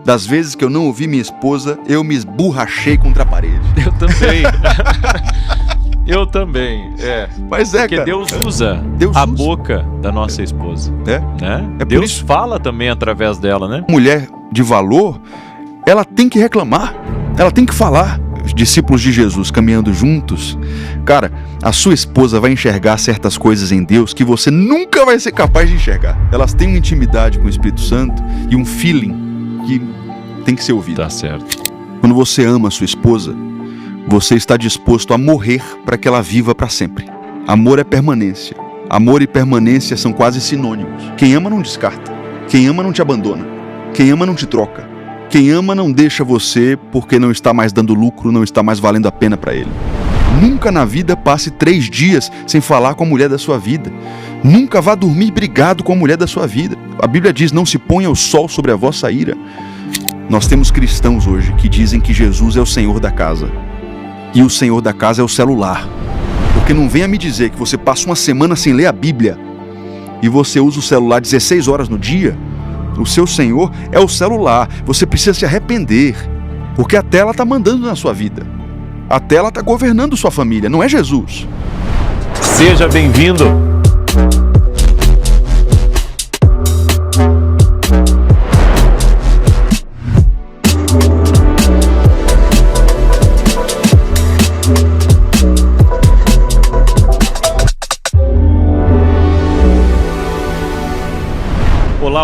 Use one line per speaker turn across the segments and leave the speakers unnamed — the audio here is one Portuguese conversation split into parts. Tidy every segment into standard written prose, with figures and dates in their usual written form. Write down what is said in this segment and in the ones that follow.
Das vezes que eu não ouvi minha esposa, eu me esborrachei contra a parede.
Eu também. Eu também,
Mas
Porque
cara.
Deus usa a boca da nossa esposa. Né?
É por
Deus
isso.
fala também através dela, né?
Mulher de valor, ela tem que reclamar, ela tem que falar. Os discípulos de Jesus caminhando juntos, cara, a sua esposa vai enxergar certas coisas em Deus que você nunca vai ser capaz de enxergar. Elas têm uma intimidade com o Espírito Santo e um feeling que tem que ser ouvido.
Tá certo.
Quando você ama a sua esposa, você está disposto a morrer para que ela viva para sempre. Amor é permanência. Amor e permanência são quase sinônimos. Quem ama não descarta. Quem ama não te abandona. Quem ama não te troca. Quem ama não deixa você porque não está mais dando lucro, não está mais valendo a pena para ele. Nunca na vida passe 3 dias sem falar com a mulher da sua vida. Nunca vá dormir brigado com a mulher da sua vida. A Bíblia diz, não se ponha o sol sobre a vossa ira. Nós temos cristãos hoje que dizem que Jesus é o Senhor da casa. E o Senhor da casa é o celular. Porque não venha me dizer que você passa uma semana sem ler a Bíblia e você usa o celular 16 horas no dia. O seu Senhor é o celular. Você precisa se arrepender, porque a tela está mandando na sua vida. A tela está governando sua família, não é Jesus.
Seja bem-vindo.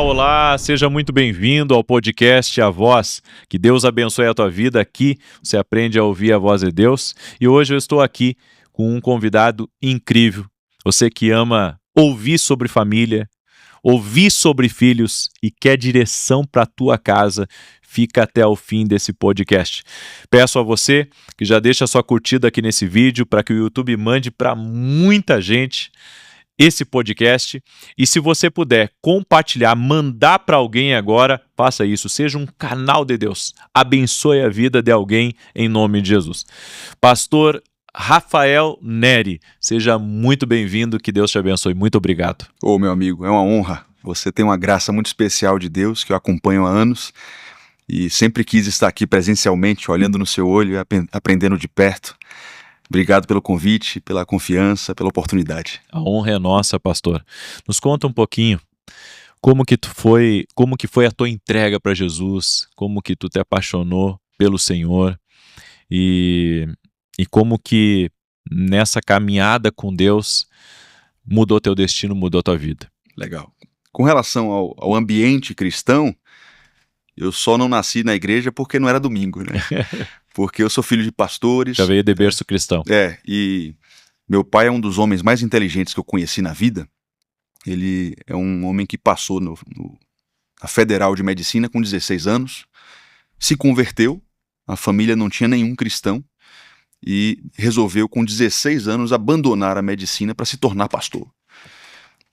Olá, seja muito bem-vindo ao podcast A Voz. Que Deus abençoe a tua vida. Aqui você aprende a ouvir a voz de Deus. E hoje eu estou aqui com um convidado incrível. Você que ama ouvir sobre família, ouvir sobre filhos e quer direção para a tua casa, fica até o fim desse podcast. Peço a você que já deixa a sua curtida aqui nesse vídeo para que o YouTube mande para muita gente esse podcast, e se você puder compartilhar, mandar para alguém agora, faça isso, seja um canal de Deus, abençoe a vida de alguém em nome de Jesus. Pastor Rafael Neri, seja muito bem-vindo, que Deus te abençoe, muito obrigado.
Ô meu amigo, é uma honra, você tem uma graça muito especial de Deus, que eu acompanho há anos, e sempre quis estar aqui presencialmente, olhando no seu olho e aprendendo de perto. Obrigado pelo convite, pela confiança, pela oportunidade.
A honra é nossa, pastor. Nos conta um pouquinho como que foi a tua entrega para Jesus, como que tu te apaixonou pelo Senhor e como que nessa caminhada com Deus mudou teu destino, mudou tua vida.
Legal. Com relação ao ambiente cristão, eu só não nasci na igreja porque não era domingo, né? Porque eu sou filho de pastores.
Já veio de berço cristão.
E meu pai é um dos homens mais inteligentes que eu conheci na vida. Ele é um homem que passou na Federal de Medicina com 16 anos, se converteu, a família não tinha nenhum cristão, e resolveu com 16 anos abandonar a medicina para se tornar pastor.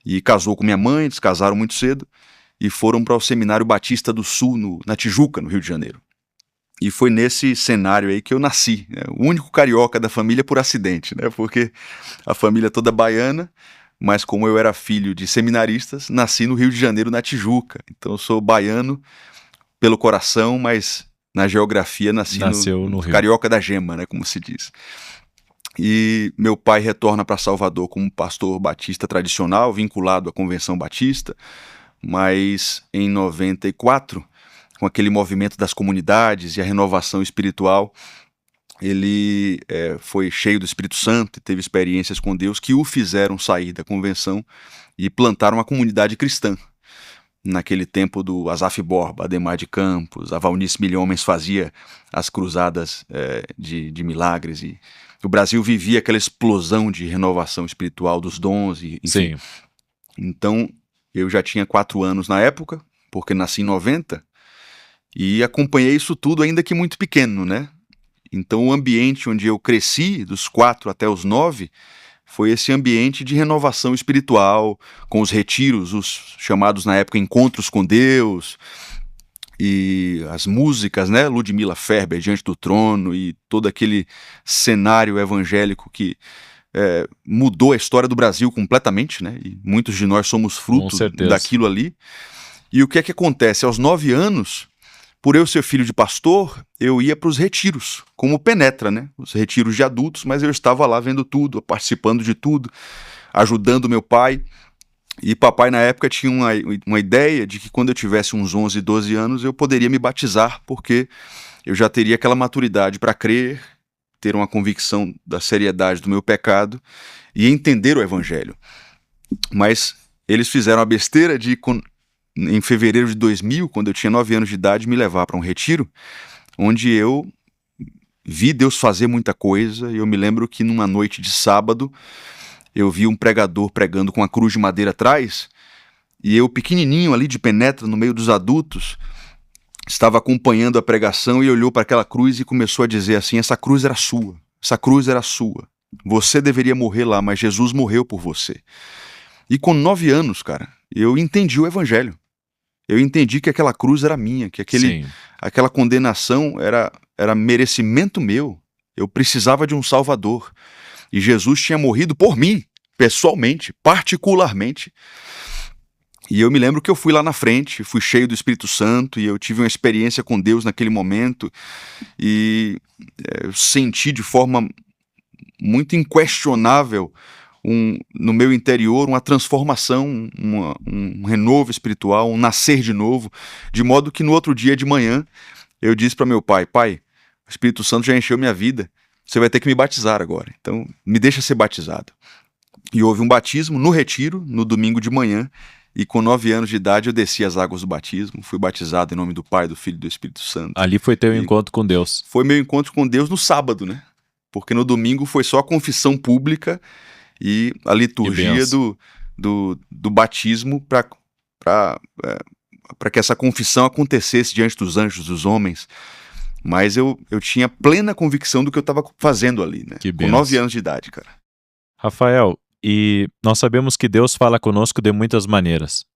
E casou com minha mãe, eles casaram muito cedo, e foram para o Seminário Batista do Sul, na Tijuca, no Rio de Janeiro. E foi nesse cenário aí que eu nasci, né? O único carioca da família por acidente, né? Porque a família toda baiana, mas como eu era filho de seminaristas, nasci no Rio de Janeiro, na Tijuca. Então eu sou baiano pelo coração, mas na geografia nasceu no carioca da gema, né? Como se diz. E meu pai retorna para Salvador como pastor batista tradicional, vinculado à Convenção Batista, mas em 94... com aquele movimento das comunidades e a renovação espiritual, ele foi cheio do Espírito Santo e teve experiências com Deus que o fizeram sair da convenção e plantar uma comunidade cristã. Naquele tempo do Asaf Borba, Ademar de Campos, a Valnice Milhomens fazia as cruzadas de milagres, e o Brasil vivia aquela explosão de renovação espiritual dos dons. Enfim.
Sim.
Então, eu já tinha 4 anos na época, porque nasci em 90, e acompanhei isso tudo ainda que muito pequeno, né? Então o ambiente onde eu cresci, dos 4 até os 9, foi esse ambiente de renovação espiritual, com os retiros, os chamados na época encontros com Deus, e as músicas, né? Ludmila Ferber, Diante do Trono, e todo aquele cenário evangélico que mudou a história do Brasil completamente, né? E muitos de nós somos fruto daquilo ali. E o que é que acontece? Aos 9 anos... por eu ser filho de pastor, eu ia para os retiros, como penetra, né? Os retiros de adultos, mas eu estava lá vendo tudo, participando de tudo, ajudando meu pai. E papai, na época, tinha uma ideia de que quando eu tivesse uns 11, 12 anos, eu poderia me batizar, porque eu já teria aquela maturidade para crer, ter uma convicção da seriedade do meu pecado e entender o evangelho. Mas eles fizeram a besteira de, em fevereiro de 2000, quando eu tinha 9 anos de idade, me levar para um retiro, onde eu vi Deus fazer muita coisa. E eu me lembro que numa noite de sábado, eu vi um pregador pregando com a cruz de madeira atrás, e eu, pequenininho ali de penetra, no meio dos adultos, estava acompanhando a pregação e olhou para aquela cruz e começou a dizer assim: essa cruz era sua, essa cruz era sua. Você deveria morrer lá, mas Jesus morreu por você. E com 9 anos, cara, eu entendi o evangelho. Eu entendi que aquela cruz era minha, que aquela condenação era merecimento meu. Eu precisava de um Salvador. E Jesus tinha morrido por mim, pessoalmente, particularmente. E eu me lembro que eu fui lá na frente, fui cheio do Espírito Santo, e eu tive uma experiência com Deus naquele momento, e eu senti de forma muito inquestionável no meu interior uma transformação, um renovo espiritual, um nascer de novo, de modo que no outro dia de manhã eu disse para meu pai: pai, o Espírito Santo já encheu minha vida, você vai ter que me batizar agora, então me deixa ser batizado. E houve um batismo no retiro, no domingo de manhã, e com 9 anos de idade eu desci as águas do batismo, fui batizado em nome do Pai, do Filho e do Espírito Santo.
Ali foi teu encontro com Deus.
Foi meu encontro com Deus no sábado, né? Porque no domingo foi só a confissão pública e a liturgia do batismo para que essa confissão acontecesse diante dos anjos, dos homens. Mas eu tinha plena convicção do que eu estava fazendo ali, né? Com 9 anos de idade, cara.
Rafael, e nós sabemos que Deus fala conosco de muitas maneiras.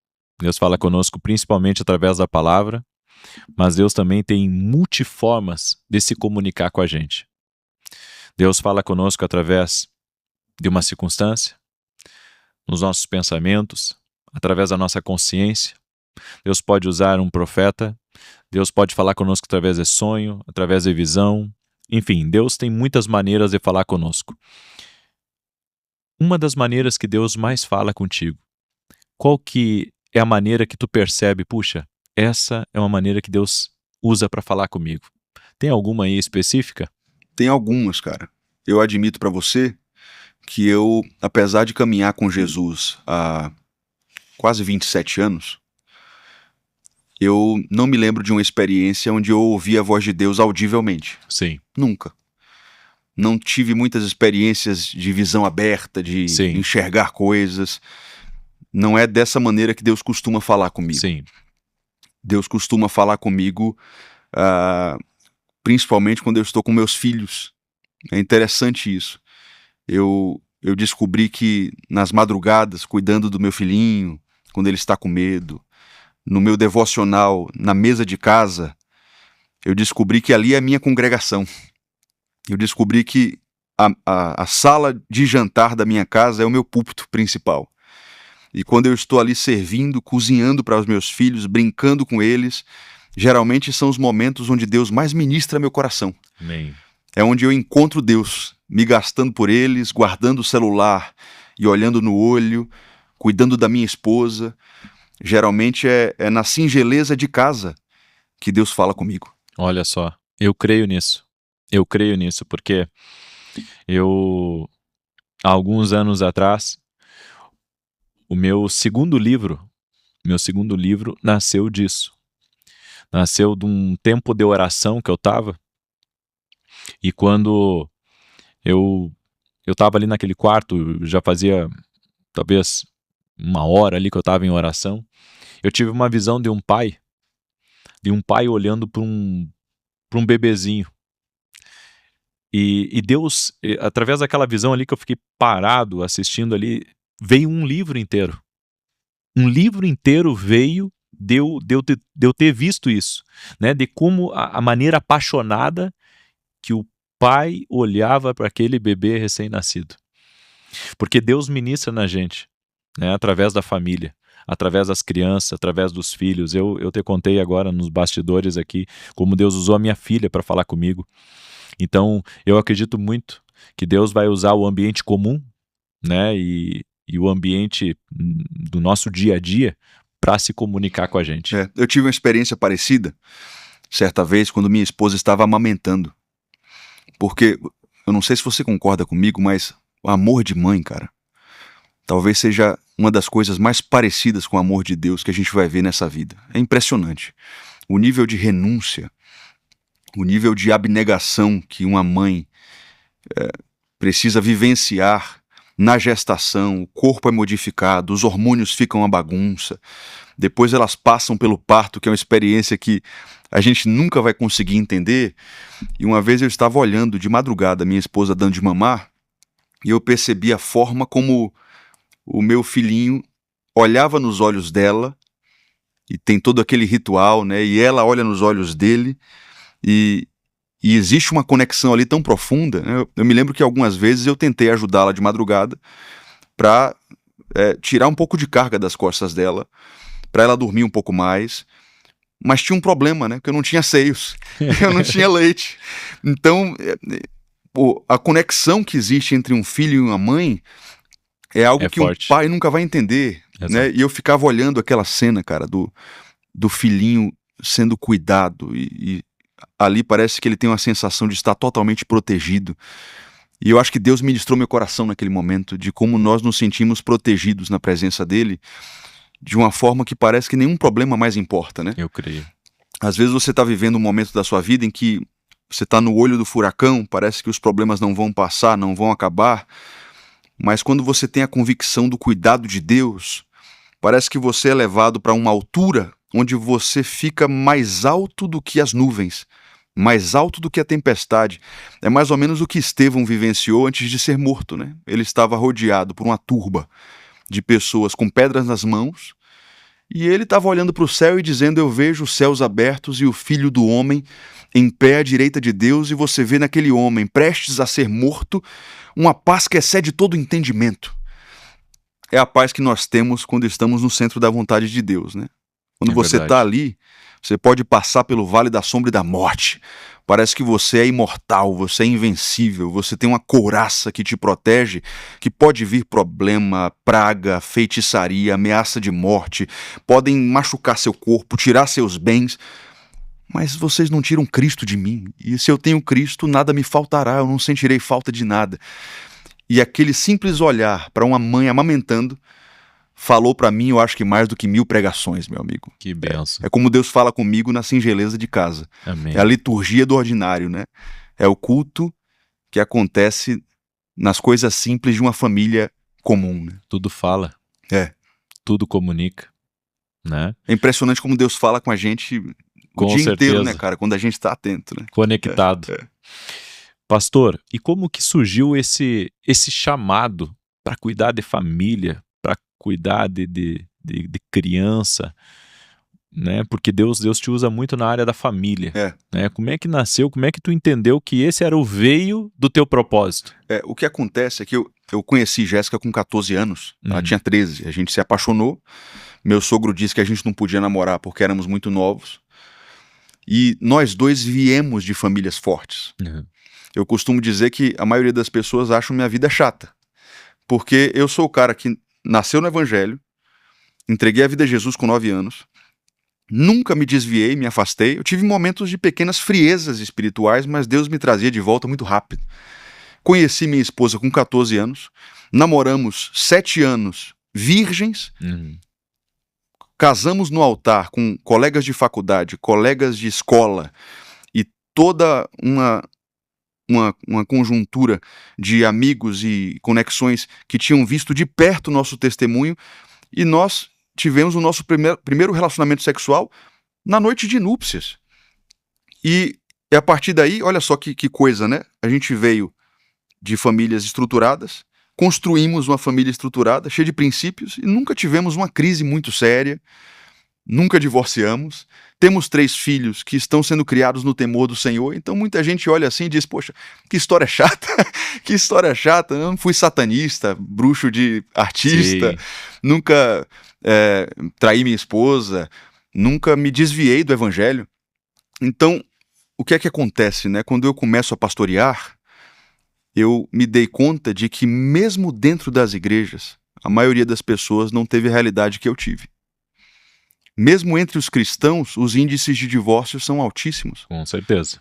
Deus fala conosco principalmente através da palavra, mas Deus também tem multiformas de se comunicar com a gente. Deus fala conosco através de uma circunstância, nos nossos pensamentos, através da nossa consciência. Deus pode usar um profeta, Deus pode falar conosco através de sonho, através de visão. Enfim, Deus tem muitas maneiras de falar conosco. Uma das maneiras que Deus mais fala contigo, qual que é a maneira que tu percebe, puxa, essa é uma maneira que Deus usa para falar comigo? Tem alguma aí específica?
Tem algumas, cara. Eu admito para você que eu, apesar de caminhar com Jesus há quase 27 anos, eu não me lembro de uma experiência onde eu ouvi a voz de Deus audivelmente.
Sim.
Nunca. Não tive muitas experiências de visão aberta, de enxergar coisas. Não é dessa maneira que Deus costuma falar comigo.
Sim.
Deus costuma falar comigo, principalmente quando eu estou com meus filhos. É interessante isso. Eu descobri que nas madrugadas, cuidando do meu filhinho, quando ele está com medo, no meu devocional, na mesa de casa, eu descobri que ali é a minha congregação. Eu descobri que a sala de jantar da minha casa é o meu púlpito principal. E quando eu estou ali servindo, cozinhando para os meus filhos, brincando com eles, geralmente são os momentos onde Deus mais ministra meu coração.
Amém.
É onde eu encontro Deus, me gastando por eles, guardando o celular e olhando no olho, cuidando da minha esposa. Geralmente é na singeleza de casa que Deus fala comigo.
Olha só, eu creio nisso. Eu creio nisso, porque há alguns anos atrás, o meu segundo livro nasceu disso. Nasceu de um tempo de oração que eu estava, e quando eu estava ali naquele quarto, já fazia talvez 1 hora ali que eu estava em oração, eu tive uma visão de um pai olhando para um bebezinho. E Deus, através daquela visão ali que eu fiquei parado assistindo ali, veio um livro inteiro. Um livro inteiro veio de eu ter visto isso, né? De como a maneira apaixonada que o pai olhava para aquele bebê recém-nascido. Porque Deus ministra na gente, né? Através da família. através das crianças, através dos filhos. Eu te contei agora nos bastidores aqui como Deus usou a minha filha para falar comigo. Então, eu acredito muito que Deus vai usar o ambiente comum, né, e o ambiente do nosso dia a dia para se comunicar com a gente.
Eu tive uma experiência parecida, certa vez, quando minha esposa estava amamentando. Porque, eu não sei se você concorda comigo, mas o amor de mãe, cara, talvez seja uma das coisas mais parecidas com o amor de Deus que a gente vai ver nessa vida. É impressionante. O nível de renúncia, o nível de abnegação que uma mãe precisa vivenciar na gestação, o corpo é modificado, os hormônios ficam uma bagunça, depois elas passam pelo parto, que é uma experiência que a gente nunca vai conseguir entender. E uma vez eu estava olhando de madrugada minha esposa dando de mamar, e eu percebi a forma como o meu filhinho olhava nos olhos dela, e tem todo aquele ritual, né? E ela olha nos olhos dele, e existe uma conexão ali tão profunda, né? Eu me lembro que algumas vezes eu tentei ajudá-la de madrugada para tirar um pouco de carga das costas dela, para ela dormir um pouco mais, mas tinha um problema, né? Porque eu não tinha seios, eu não tinha leite. Então, a conexão que existe entre um filho e uma mãe é algo que
forte.
um pai nunca vai entender, né? E eu ficava olhando aquela cena, cara, do filhinho sendo cuidado, e ali parece que ele tem uma sensação de estar totalmente protegido. E eu acho que Deus ministrou meu coração naquele momento, de como nós nos sentimos protegidos na presença dele, de uma forma que parece que nenhum problema mais importa, né?
Eu creio.
Às vezes você está vivendo um momento da sua vida em que você está no olho do furacão, parece que os problemas não vão passar, não vão acabar, mas quando você tem a convicção do cuidado de Deus, parece que você é levado para uma altura onde você fica mais alto do que as nuvens, mais alto do que a tempestade. É mais ou menos o que Estevão vivenciou antes de ser morto, né? Ele estava rodeado por uma turba de pessoas com pedras nas mãos, e ele estava olhando para o céu e dizendo: eu vejo os céus abertos e o Filho do Homem em pé à direita de Deus, e você vê naquele homem, prestes a ser morto, uma paz que excede todo entendimento. É a paz que nós temos quando estamos no centro da vontade de Deus, né? Quando você está ali, você pode passar pelo vale da sombra e da morte. Parece que você é imortal, você é invencível, você tem uma couraça que te protege, que pode vir problema, praga, feitiçaria, ameaça de morte, podem machucar seu corpo, tirar seus bens, mas vocês não tiram Cristo de mim. E se eu tenho Cristo, nada me faltará, eu não sentirei falta de nada. E aquele simples olhar para uma mãe amamentando falou para mim, eu acho que mais do que 1000 pregações, meu amigo.
Que benção.
É como Deus fala comigo na singeleza de casa.
Amém.
É a liturgia do ordinário, né? É o culto que acontece nas coisas simples de uma família comum, né?
Tudo fala. Tudo comunica, né?
É impressionante como Deus fala com a gente o dia inteiro, né, cara? Quando a gente está atento, né?
Conectado. Pastor, e como que surgiu esse chamado para cuidar de família, para cuidar de criança, né? Porque Deus te usa muito na área da família, né? Como é que nasceu, como é que tu entendeu que esse era o veio do teu propósito?
O que acontece é que eu conheci Jéssica com 14 anos, ela tinha 13, a gente se apaixonou, meu sogro disse que a gente não podia namorar porque éramos muito novos, e nós dois viemos de famílias fortes. Eu costumo dizer que a maioria das pessoas acham minha vida chata, porque eu sou o cara que nasceu no Evangelho, entreguei a vida a Jesus com 9 anos, nunca me desviei, me afastei, eu tive momentos de pequenas friezas espirituais, mas Deus me trazia de volta muito rápido. Conheci minha esposa com 14 anos, namoramos 7 anos virgens, casamos no altar com colegas de faculdade, colegas de escola, e toda uma conjuntura de amigos e conexões que tinham visto de perto o nosso testemunho, e nós tivemos o nosso primeiro relacionamento sexual na noite de núpcias. E a partir daí, olha só que coisa, né? A gente veio de famílias estruturadas, construímos uma família estruturada, cheia de princípios, e nunca tivemos uma crise muito séria, nunca divorciamos, temos 3 filhos que estão sendo criados no temor do Senhor, então muita gente olha assim e diz: poxa, que história chata, que história chata, eu não fui satanista, bruxo de artista, nunca traí minha esposa, nunca me desviei do evangelho. Então, o que é que acontece, né? Quando eu começo a pastorear, eu me dei conta de que mesmo dentro das igrejas, a maioria das pessoas não teve a realidade que eu tive. Mesmo entre os cristãos, os índices de divórcio são altíssimos.
Com certeza.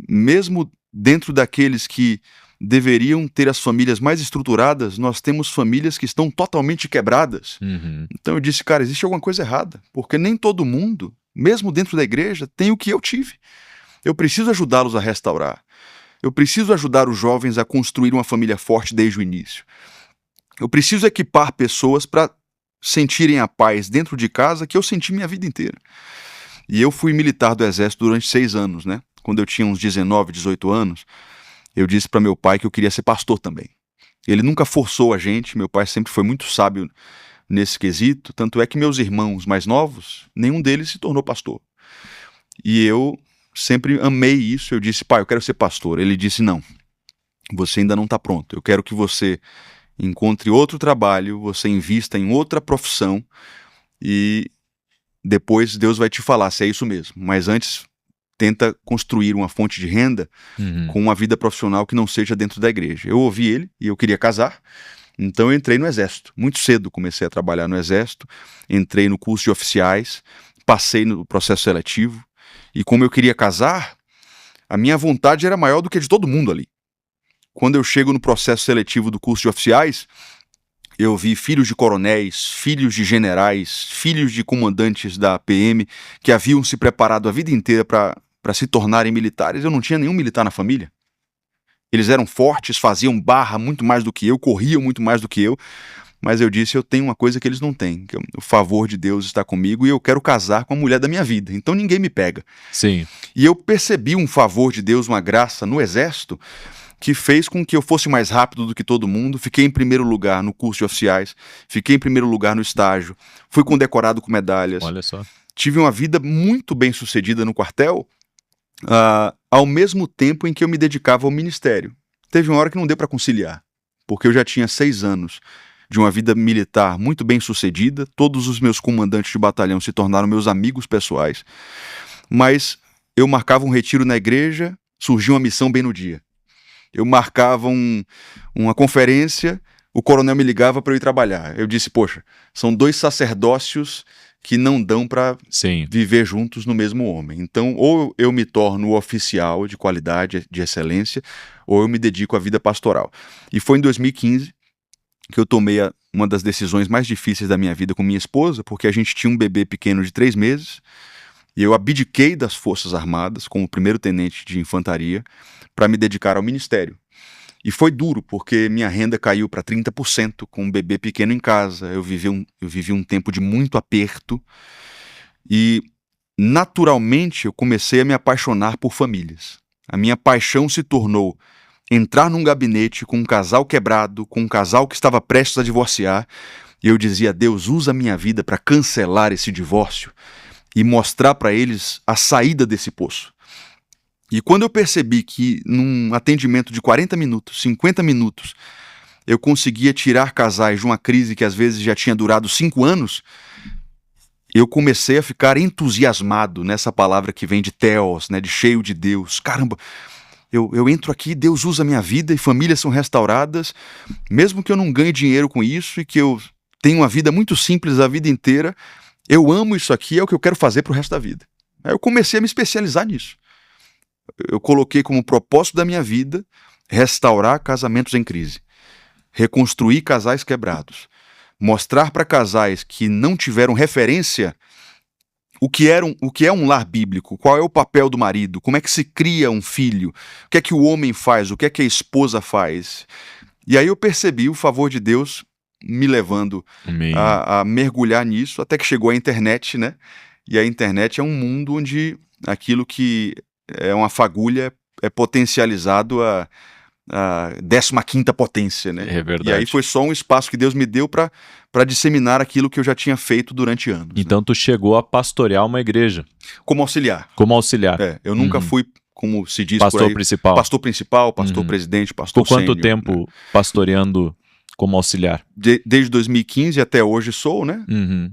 Mesmo dentro daqueles que deveriam ter as famílias mais estruturadas, nós temos famílias que estão totalmente quebradas. Então eu disse, cara, existe alguma coisa errada, porque nem todo mundo, mesmo dentro da igreja, tem o que eu tive. Eu preciso ajudá-los a restaurar. Eu preciso ajudar os jovens a construir uma família forte desde o início. Eu preciso equipar pessoas para sentirem a paz dentro de casa que eu senti minha vida inteira. E eu fui militar do Exército durante 6 anos, né? Quando eu tinha uns 19, 18 anos, eu disse para meu pai que eu queria ser pastor também. Ele nunca forçou a gente, meu pai sempre foi muito sábio nesse quesito, tanto é que meus irmãos mais novos, nenhum deles se tornou pastor. E eu sempre amei isso, eu disse, pai, eu quero ser pastor. Ele disse, não, você ainda não está pronto, eu quero que você encontre outro trabalho, você invista em outra profissão e depois Deus vai te falar se é isso mesmo. Mas antes, tenta construir uma fonte de renda com uma vida profissional que não seja dentro da igreja. Eu ouvi ele e eu queria casar, então eu entrei no Exército. Muito cedo comecei a trabalhar no Exército, entrei no curso de oficiais, passei no processo seletivo e como eu queria casar, a minha vontade era maior do que a de todo mundo ali. Quando eu chego no processo seletivo do curso de oficiais, eu vi filhos de coronéis, filhos de generais, filhos de comandantes da PM que haviam se preparado a vida inteira para se tornarem militares. Eu não tinha nenhum militar na família. Eles eram fortes, faziam barra muito mais do que eu, corriam muito mais do que eu, mas eu disse, eu tenho uma coisa que eles não têm, que o favor de Deus está comigo e eu quero casar com a mulher da minha vida, então ninguém me pega.
Sim.
E eu percebi um favor de Deus, uma graça no Exército, que fez com que eu fosse mais rápido do que todo mundo, fiquei em primeiro lugar no curso de oficiais, fiquei em primeiro lugar no estágio, fui condecorado com medalhas.
Olha só.
Tive uma vida muito bem sucedida no quartel, ao mesmo tempo em que eu me dedicava ao ministério. Teve uma hora que não deu para conciliar, porque eu já tinha 6 anos de uma vida militar muito bem sucedida, todos os meus comandantes de batalhão se tornaram meus amigos pessoais, mas eu marcava um retiro na igreja, surgia uma missão bem no dia. Eu marcava uma conferência, o coronel me ligava para eu ir trabalhar. Eu disse, poxa, são 2 sacerdócios que não dão para viver juntos no mesmo homem. Então, ou eu me torno oficial de qualidade, de excelência, ou eu me dedico à vida pastoral. E foi em 2015 que eu tomei uma das decisões mais difíceis da minha vida com minha esposa, porque a gente tinha um bebê pequeno de 3 meses, e eu abdiquei das Forças Armadas como primeiro-tenente de infantaria para me dedicar ao ministério. E foi duro, porque minha renda caiu para 30% com um bebê pequeno em casa. Eu vivi um tempo de muito aperto e, naturalmente, eu comecei a me apaixonar por famílias. A minha paixão se tornou entrar num gabinete com um casal quebrado, com um casal que estava prestes a divorciar, e eu dizia, Deus, usa a minha vida para cancelar esse divórcio e mostrar para eles a saída desse poço. E quando eu percebi que num atendimento de 40 minutos, 50 minutos, eu conseguia tirar casais de uma crise que às vezes já tinha durado 5 anos, eu comecei a ficar entusiasmado nessa palavra que vem de Theos, né, de cheio de Deus. Caramba, eu entro aqui, Deus usa a minha vida e famílias são restauradas, mesmo que eu não ganhe dinheiro com isso e que eu tenha uma vida muito simples a vida inteira, eu amo isso aqui, é o que eu quero fazer pro resto da vida. Aí eu comecei a me especializar nisso. Eu coloquei como propósito da minha vida restaurar casamentos em crise, reconstruir casais quebrados, mostrar para casais que não tiveram referência o que é um lar bíblico, qual é o papel do marido, como é que se cria um filho, o que é que o homem faz, o que é que a esposa faz. E aí eu percebi o favor de Deus me levando a mergulhar nisso, até que chegou a internet, né? E a internet é um mundo onde aquilo que é uma fagulha é potencializado a 15ª potência, né?
É verdade.
E aí foi só um espaço que Deus me deu para disseminar aquilo que eu já tinha feito durante anos.
Então tu chegou a pastorear uma igreja.
Como auxiliar.
Como auxiliar.
Eu nunca fui, como se diz
pastor
por aí,
principal.
Pastor principal, pastor presidente, pastor
Por quanto
sênior,
tempo
né?
pastoreando como auxiliar?
Desde 2015 até hoje sou, né?
Uhum.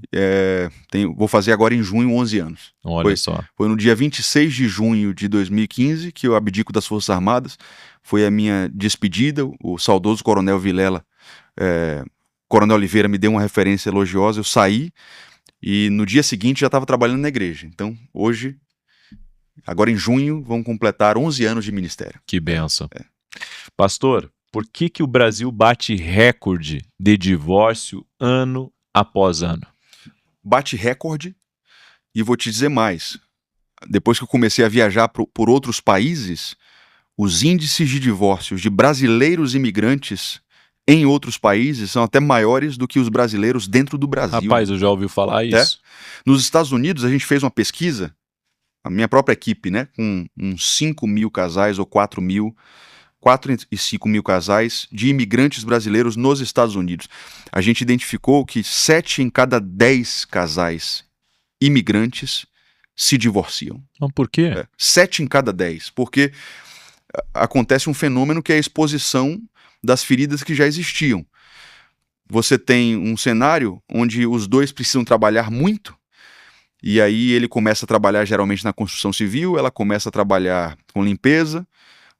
Vou fazer agora em junho 11 anos.
Olha só.
Foi no dia 26 de junho de 2015 que eu abdico das Forças Armadas. Foi a minha despedida. O saudoso Coronel Vilela, Coronel Oliveira, me deu uma referência elogiosa. Eu saí e no dia seguinte já estava trabalhando na igreja. Então, hoje, agora em junho, vão completar 11 anos de ministério.
Que bênção. Pastor, por que o Brasil bate recorde de divórcio ano após ano?
Bate recorde, e vou te dizer mais. Depois que eu comecei a viajar por outros países, os índices de divórcios de brasileiros imigrantes em outros países são até maiores do que os brasileiros dentro do Brasil.
Rapaz, eu já ouvi falar isso.
Nos Estados Unidos, a gente fez uma pesquisa, a minha própria equipe, né, com uns 5 mil casais ou 4 e 5 mil casais de imigrantes brasileiros nos Estados Unidos. A gente identificou que 7 em cada 10 casais imigrantes se divorciam.
Mas por quê?
7 em cada 10, porque acontece um fenômeno que é a exposição das feridas que já existiam. Você tem um cenário onde os dois precisam trabalhar muito, e aí ele começa a trabalhar geralmente na construção civil, ela começa a trabalhar com limpeza,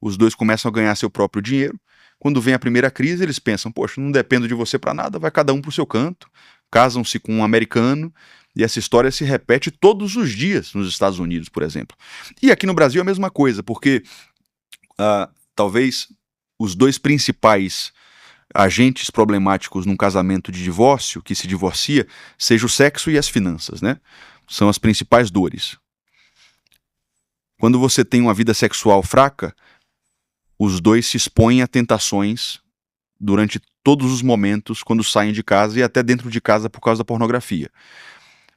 os dois começam a ganhar seu próprio dinheiro. Quando vem a primeira crise, eles pensam, poxa, não dependo de você para nada, vai cada um para o seu canto, casam-se com um americano, e essa história se repete todos os dias nos Estados Unidos, por exemplo. E aqui no Brasil é a mesma coisa, porque talvez os dois principais agentes problemáticos num casamento de divórcio, que se divorcia, seja o sexo e as finanças, né? São as principais dores. Quando você tem uma vida sexual fraca, os dois se expõem a tentações durante todos os momentos, quando saem de casa e até dentro de casa por causa da pornografia.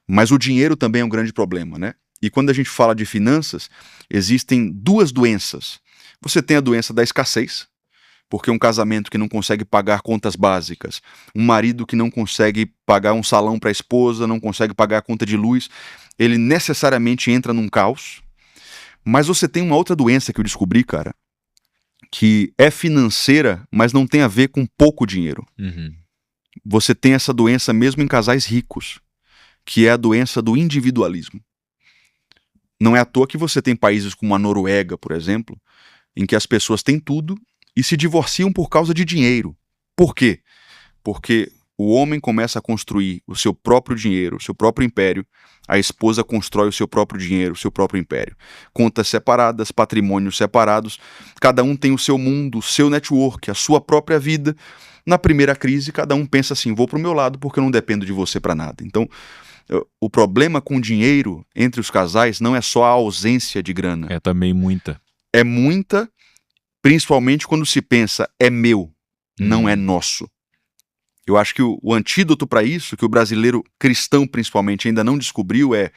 Mas o dinheiro também é um grande problema, né? E quando a gente fala de finanças, existem duas doenças. Você tem a doença da escassez, porque um casamento que não consegue pagar contas básicas, um marido que não consegue pagar um salão para a esposa, não consegue pagar a conta de luz, ele necessariamente entra num caos. Mas você tem uma outra doença que eu descobri, cara, que é financeira, mas não tem a ver com pouco dinheiro.
Uhum.
Você tem essa doença mesmo em casais ricos, que é a doença do individualismo. Não é à toa que você tem países como a Noruega, por exemplo, em que as pessoas têm tudo e se divorciam por causa de dinheiro. Por quê? Porque o homem começa a construir o seu próprio dinheiro, o seu próprio império, a esposa constrói o seu próprio dinheiro, o seu próprio império. Contas separadas, patrimônios separados, cada um tem o seu mundo, o seu network, a sua própria vida. Na primeira crise, cada um pensa assim, vou pro meu lado porque eu não dependo de você para nada. Então, o problema com o dinheiro entre os casais não é só a ausência de grana.
É também muita.
É muita, principalmente quando se pensa, é meu, não é nosso. Eu acho que o antídoto para isso, que o brasileiro cristão principalmente ainda não descobriu, é,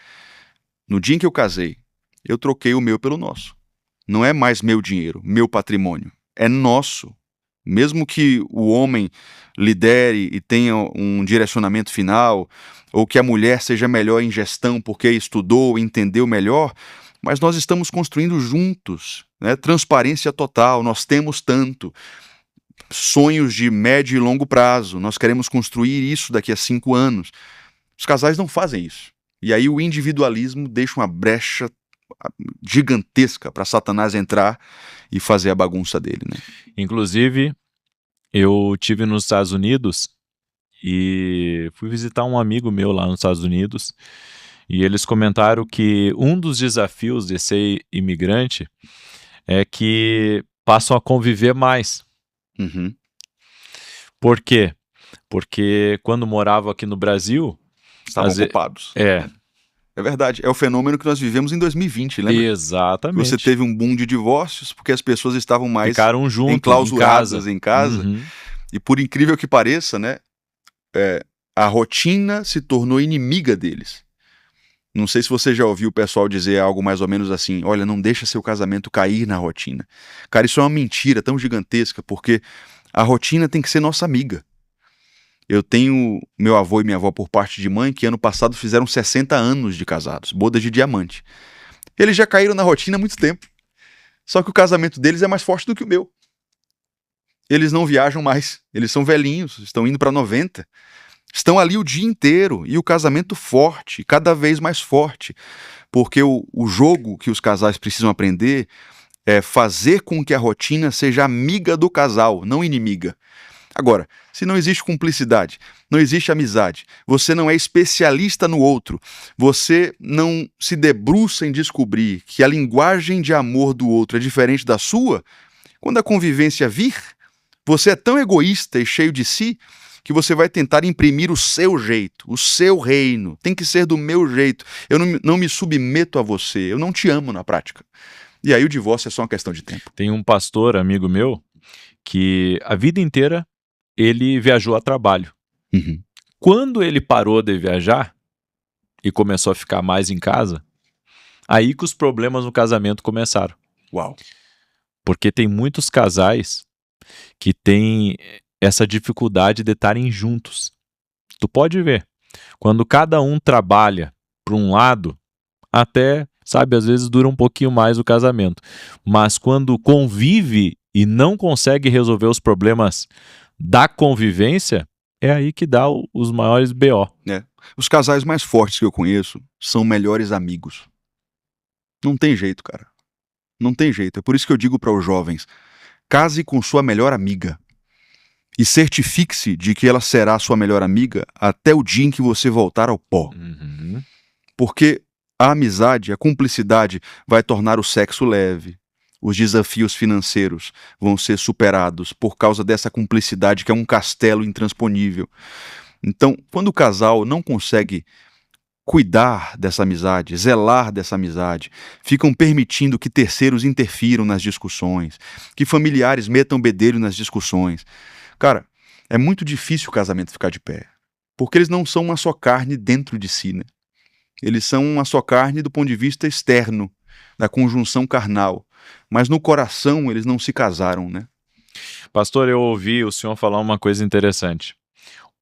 no dia em que eu casei, eu troquei o meu pelo nosso. Não é mais meu dinheiro, meu patrimônio, é nosso. Mesmo que o homem lidere e tenha um direcionamento final, ou que a mulher seja melhor em gestão porque estudou, entendeu melhor, mas nós estamos construindo juntos, né? Transparência total, nós temos tanto. Sonhos de médio e longo prazo, nós queremos construir isso daqui a 5 anos. Os casais não fazem isso. E aí o individualismo deixa uma brecha gigantesca para Satanás entrar e fazer a bagunça dele, né?
Inclusive, eu tive nos Estados Unidos e fui visitar um amigo meu lá nos Estados Unidos e eles comentaram que um dos desafios de ser imigrante é que passam a conviver mais.
Uhum.
Por quê? Porque quando morava aqui no Brasil...
Estavam ocupados. É verdade, é o fenômeno que nós vivemos em 2020, lembra?
Exatamente.
Você teve um boom de divórcios porque as pessoas estavam mais
ficaram juntos,
enclausuradas em casa.
Uhum.
E por incrível que pareça, né, a rotina se tornou inimiga deles. Não sei se você já ouviu o pessoal dizer algo mais ou menos assim, olha, não deixa seu casamento cair na rotina. Cara, isso é uma mentira tão gigantesca, porque a rotina tem que ser nossa amiga. Eu tenho meu avô e minha avó por parte de mãe que ano passado fizeram 60 anos de casados, bodas de diamante. Eles já caíram na rotina há muito tempo. Só que o casamento deles é mais forte do que o meu. eles não viajam mais, eles são velhinhos, estão indo para 90, estão ali o dia inteiro, e o casamento forte, cada vez mais forte, porque o jogo que os casais precisam aprender é fazer com que a rotina seja amiga do casal, não inimiga. Agora, se não existe cumplicidade, não existe amizade, você não é especialista no outro, você não se debruça em descobrir que a linguagem de amor do outro é diferente da sua, quando a convivência vir, você é tão egoísta e cheio de si que você vai tentar imprimir o seu jeito, o seu reino. Tem que ser do meu jeito. Eu não me submeto a você, eu não te amo na prática. E aí o divórcio é só uma questão de tempo.
Tem um pastor, amigo meu, que a vida inteira ele viajou a trabalho.
Uhum.
Quando ele parou de viajar e começou a ficar mais em casa, aí que os problemas no casamento começaram.
Uau.
Porque tem muitos casais que têm essa dificuldade de estarem juntos. Tu pode ver, quando cada um trabalha para um lado, até, sabe, às vezes dura um pouquinho mais o casamento. Mas quando convive e não consegue resolver os problemas da convivência, é aí que dá os maiores BO.
Os casais mais fortes que eu conheço são melhores amigos. Não tem jeito, cara. Não tem jeito. É por isso que eu digo para os jovens, case com sua melhor amiga e certifique-se de que ela será sua melhor amiga até o dia em que você voltar ao pó.
Uhum.
Porque a amizade, a cumplicidade vai tornar o sexo leve. Os desafios financeiros vão ser superados por causa dessa cumplicidade que é um castelo intransponível. Então, quando o casal não consegue cuidar dessa amizade, zelar dessa amizade, ficam permitindo que terceiros interfiram nas discussões, que familiares metam bedelho nas discussões. Cara, é muito difícil o casamento ficar de pé, porque eles não são uma só carne dentro de si, né? Eles são uma só carne do ponto de vista externo, da conjunção carnal, mas no coração eles não se casaram, né?
Pastor, eu ouvi o senhor falar uma coisa interessante.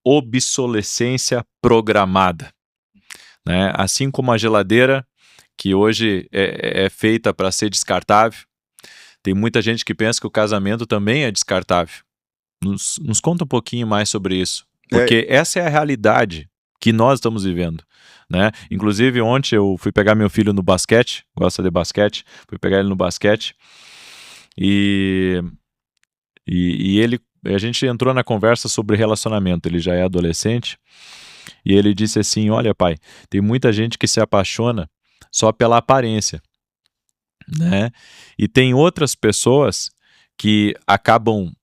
Obsolescência programada. Né? Assim como a geladeira, que hoje é feita para ser descartável, tem muita gente que pensa que o casamento também é descartável. Nos conta um pouquinho mais sobre isso, porque essa é a realidade que nós estamos vivendo. Né? Inclusive, ontem eu fui pegar meu filho no basquete, gosta de basquete, fui pegar ele no basquete, e a gente entrou na conversa sobre relacionamento. Ele já é adolescente, e ele disse assim: olha, pai, tem muita gente que se apaixona só pela aparência, né? E tem outras pessoas que acabam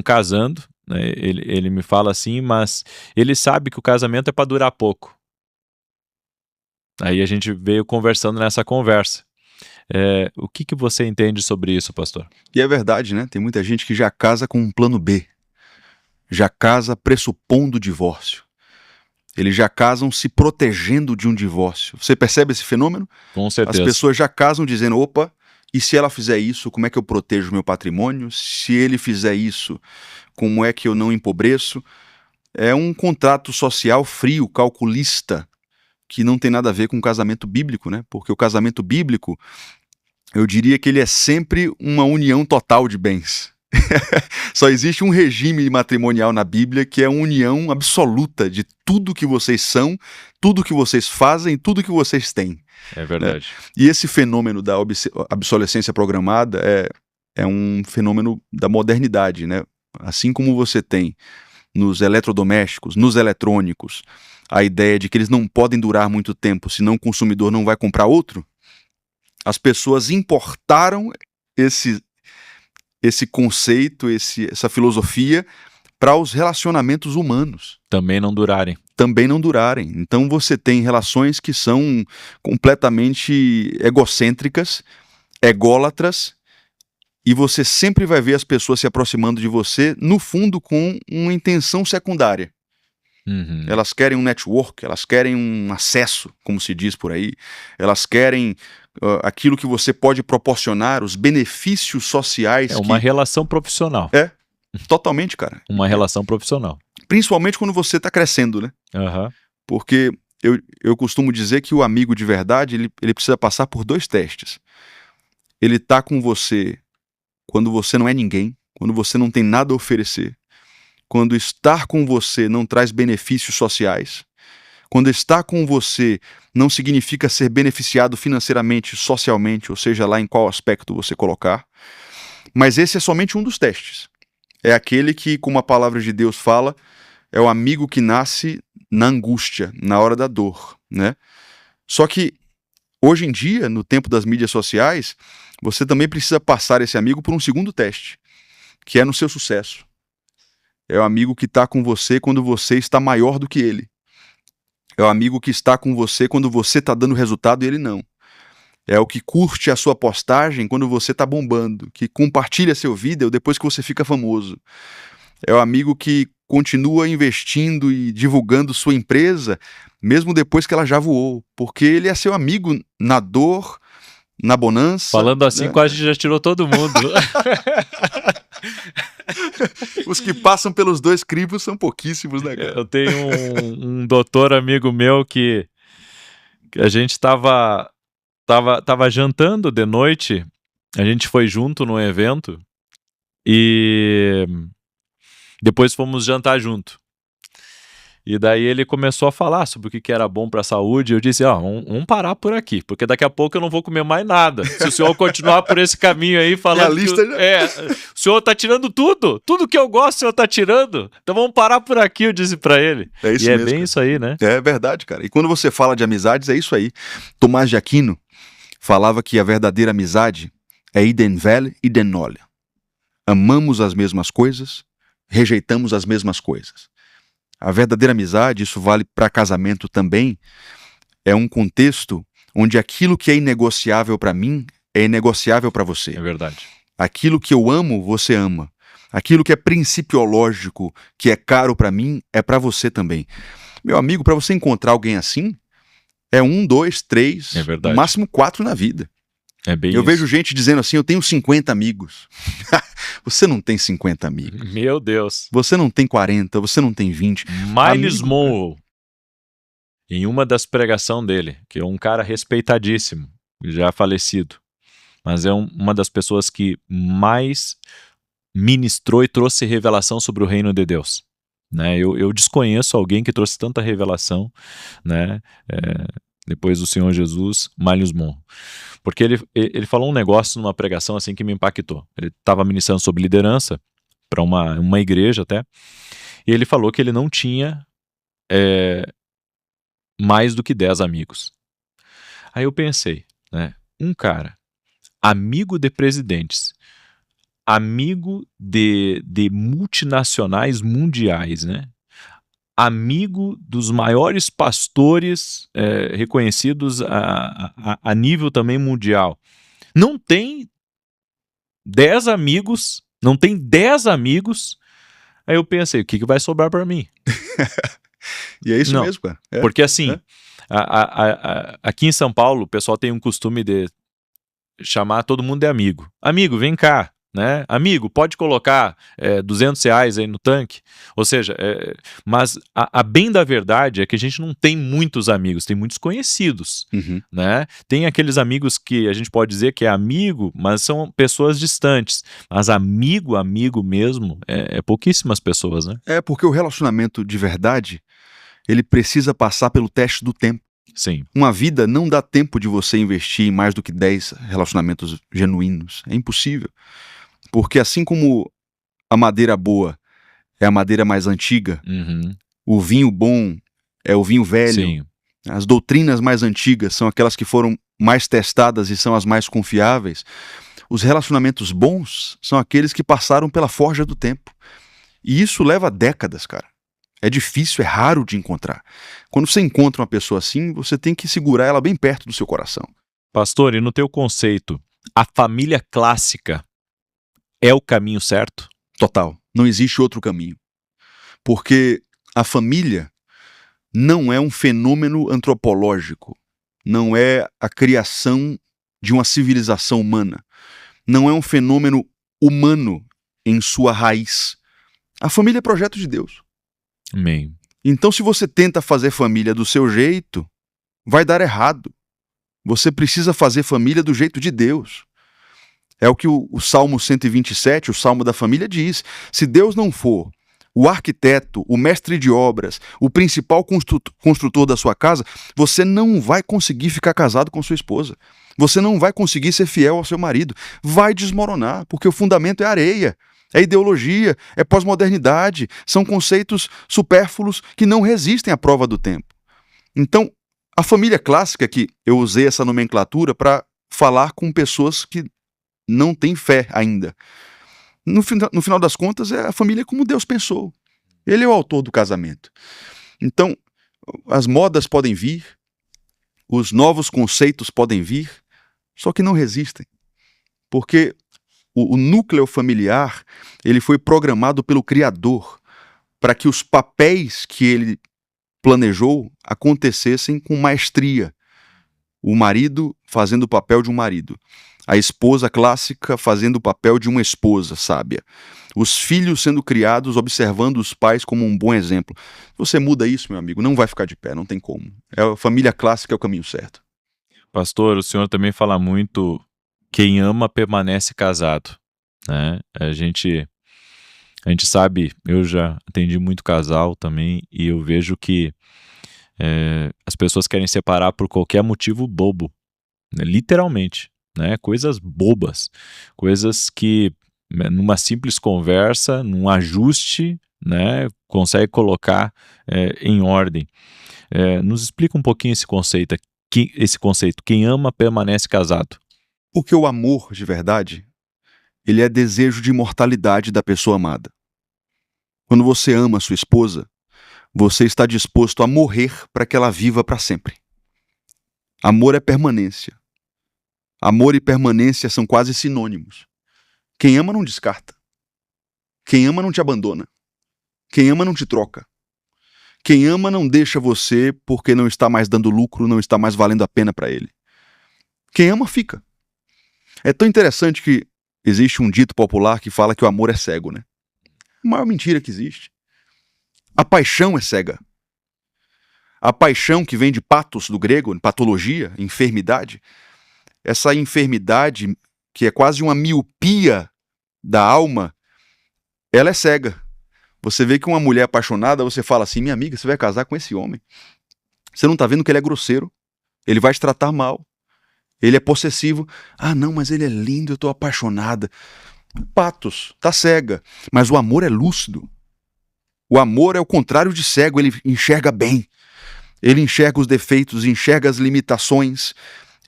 casando, né? Ele me fala assim, mas ele sabe que o casamento é para durar pouco. Aí a gente veio conversando nessa conversa. O que você entende sobre isso, pastor?
E é verdade, né? Tem muita gente que já casa com um plano B, já casa pressupondo o divórcio. Eles já casam se protegendo de um divórcio. Você percebe esse fenômeno?
Com certeza.
As pessoas já casam dizendo, opa, e se ela fizer isso, como é que eu protejo o meu patrimônio? Se ele fizer isso, como é que eu não empobreço? É um contrato social frio, calculista, que não tem nada a ver com o casamento bíblico, né? Porque o casamento bíblico, eu diria que ele é sempre uma união total de bens. Só existe um regime matrimonial na Bíblia que é uma união absoluta de tudo que vocês são, tudo que vocês fazem, tudo que vocês têm.
É verdade.
Né? E esse fenômeno da obsolescência programada é um fenômeno da modernidade, né? Assim como você tem nos eletrodomésticos, nos eletrônicos, a ideia de que eles não podem durar muito tempo, senão o consumidor não vai comprar outro, as pessoas importaram esse conceito, essa filosofia para os relacionamentos humanos.
Também não durarem.
Então você tem relações que são completamente egocêntricas, ególatras, e você sempre vai ver as pessoas se aproximando de você, no fundo, com uma intenção secundária.
Uhum.
Elas querem um network, elas querem um acesso, como se diz por aí, elas querem aquilo que você pode proporcionar, os benefícios sociais.
É uma relação profissional.
Totalmente, cara.
Uma relação profissional.
Principalmente quando você está crescendo, né?
Uhum.
Porque eu costumo dizer que o amigo de verdade, ele precisa passar por 2 testes. Ele está com você quando você não é ninguém, quando você não tem nada a oferecer, quando estar com você não traz benefícios sociais, quando estar com você não significa ser beneficiado financeiramente, socialmente, ou seja lá em qual aspecto você colocar. Mas esse é somente um dos testes. É aquele que, como a palavra de Deus fala, é o amigo que nasce na angústia, na hora da dor, né? Só que, hoje em dia, no tempo das mídias sociais, você também precisa passar esse amigo por um segundo teste, que é no seu sucesso. É o amigo que está com você quando você está maior do que ele. É o amigo que está com você quando você está dando resultado e ele não. É o que curte a sua postagem quando você está bombando, que compartilha seu vídeo depois que você fica famoso. É o amigo que continua investindo e divulgando sua empresa, mesmo depois que ela já voou, porque ele é seu amigo na dor, na bonança.
Falando assim,
né?
quase já tirou todo mundo.
Os que passam pelos dois crivos são pouquíssimos, né, cara?
Eu tenho um doutor amigo meu que a gente tava jantando de noite, a gente foi junto num evento e depois fomos jantar junto. E daí ele começou a falar sobre o que era bom para a saúde. Eu disse, vamos parar por aqui, porque daqui a pouco eu não vou comer mais nada. Se o senhor continuar por esse caminho aí, falando
lista
o senhor tá tirando tudo que eu gosto, o senhor tá tirando. Então vamos parar por aqui, eu disse para ele.
É isso
e
mesmo,
é bem
cara.
isso aí, né?
É verdade, cara. E quando você fala de amizades, é isso aí. Tomás de Aquino falava que a verdadeira amizade é idem vel, idem nol. Amamos as mesmas coisas, rejeitamos as mesmas coisas. A verdadeira amizade, isso vale para casamento também, é um contexto onde aquilo que é inegociável para mim é inegociável para você.
É verdade.
Aquilo que eu amo, você ama. Aquilo que é principiológico, que é caro para mim, é para você também. Meu amigo, para você encontrar alguém assim, é 1, 2, 3, no máximo 4 na vida.
É bem
eu
isso.
vejo gente dizendo assim, eu tenho 50 amigos. Você não tem 50 amigos.
Meu Deus.
Você não tem 40, você não tem 20.
Miles Monroe, em uma das pregações dele, que é um cara respeitadíssimo, já falecido, mas é uma das pessoas que mais ministrou e trouxe revelação sobre o reino de Deus. Né? Eu desconheço alguém que trouxe tanta revelação, né? Depois do Senhor Jesus, Miles Monroe. Porque ele falou um negócio numa pregação assim que me impactou. Ele estava ministrando sobre liderança para uma igreja até, e ele falou que ele não tinha mais do que 10 amigos. Aí eu pensei, né? Um cara, amigo de presidentes, amigo de multinacionais mundiais, né? Amigo dos maiores pastores reconhecidos a nível também mundial. Não tem 10 amigos, não tem 10 amigos. Aí eu pensei, o que vai sobrar para mim?
E é isso mesmo, cara.
Porque assim, aqui em São Paulo, o pessoal tem um costume de chamar todo mundo de amigo. Amigo, vem cá. Né? Amigo, pode colocar R$200 aí no tanque. Ou seja, mas a bem da verdade é que a gente não tem muitos amigos, tem muitos conhecidos.
Uhum.
Né? Tem aqueles amigos que a gente pode dizer que é amigo, mas são pessoas distantes. Mas amigo mesmo, é pouquíssimas pessoas. Né?
É porque o relacionamento de verdade, ele precisa passar pelo teste do tempo.
Sim.
Uma vida não dá tempo de você investir em mais do que 10 relacionamentos genuínos. É impossível. Porque assim como a madeira boa é a madeira mais antiga, o vinho bom é o vinho velho,
Sim.
As doutrinas mais antigas são aquelas que foram mais testadas e são as mais confiáveis, os relacionamentos bons são aqueles que passaram pela forja do tempo. E isso leva décadas, cara. É difícil, é raro de encontrar. Quando você encontra uma pessoa assim, você tem que segurar ela bem perto do seu coração.
Pastor, e no teu conceito, a família clássica é o caminho certo?
Total. Não existe outro caminho. Porque a família não é um fenômeno antropológico. Não é a criação de uma civilização humana. Não é um fenômeno humano em sua raiz. A família é projeto de Deus.
Amém.
Então, se você tenta fazer família do seu jeito, vai dar errado. Você precisa fazer família do jeito de Deus. É o que o Salmo 127, o Salmo da família, diz. Se Deus não for o arquiteto, o mestre de obras, o principal construtor da sua casa, você não vai conseguir ficar casado com sua esposa. Você não vai conseguir ser fiel ao seu marido. Vai desmoronar, porque o fundamento é areia, é ideologia, é pós-modernidade, são conceitos supérfluos que não resistem à prova do tempo. Então, a família clássica, que eu usei essa nomenclatura para falar com pessoas que não têm fé ainda. No final das contas, é a família como Deus pensou. Ele é o autor do casamento. Então, as modas podem vir, os novos conceitos podem vir, só que não resistem. Porque o núcleo familiar, ele foi programado pelo Criador para que os papéis que ele planejou acontecessem com maestria. O marido fazendo o papel de um marido. A esposa clássica fazendo o papel de uma esposa sábia. Os filhos sendo criados observando os pais como um bom exemplo. Você muda isso, meu amigo, não vai ficar de pé, não tem como. A família clássica é o caminho certo.
Pastor, o senhor também fala muito, quem ama permanece casado, né? A gente sabe, eu já atendi muito casal também, e eu vejo que as pessoas querem separar por qualquer motivo bobo, né? Literalmente, né? Coisas bobas, coisas que numa simples conversa, num ajuste, né, consegue colocar em ordem. Nos explica um pouquinho esse conceito, quem ama permanece casado.
Porque o amor de verdade, ele é desejo de imortalidade da pessoa amada. Quando você ama a sua esposa, você está disposto a morrer para que ela viva para sempre. Amor é permanência. Amor e permanência são quase sinônimos. Quem ama não descarta. Quem ama não te abandona. Quem ama não te troca. Quem ama não deixa você porque não está mais dando lucro, não está mais valendo a pena para ele. Quem ama fica. É tão interessante que existe um dito popular que fala que o amor é cego, né? A maior mentira que existe. A paixão é cega. A paixão, que vem de pathos do grego, patologia, enfermidade, essa enfermidade que é quase uma miopia da alma, ela é cega. Você vê que uma mulher apaixonada, você fala assim, minha amiga, você vai casar com esse homem. Você não está vendo que ele é grosseiro, ele vai te tratar mal, ele é possessivo. Ah, não, mas ele é lindo, eu estou apaixonada. Pathos, tá cega, mas o amor é lúcido. O amor é o contrário de cego, ele enxerga bem. Ele enxerga os defeitos, enxerga as limitações.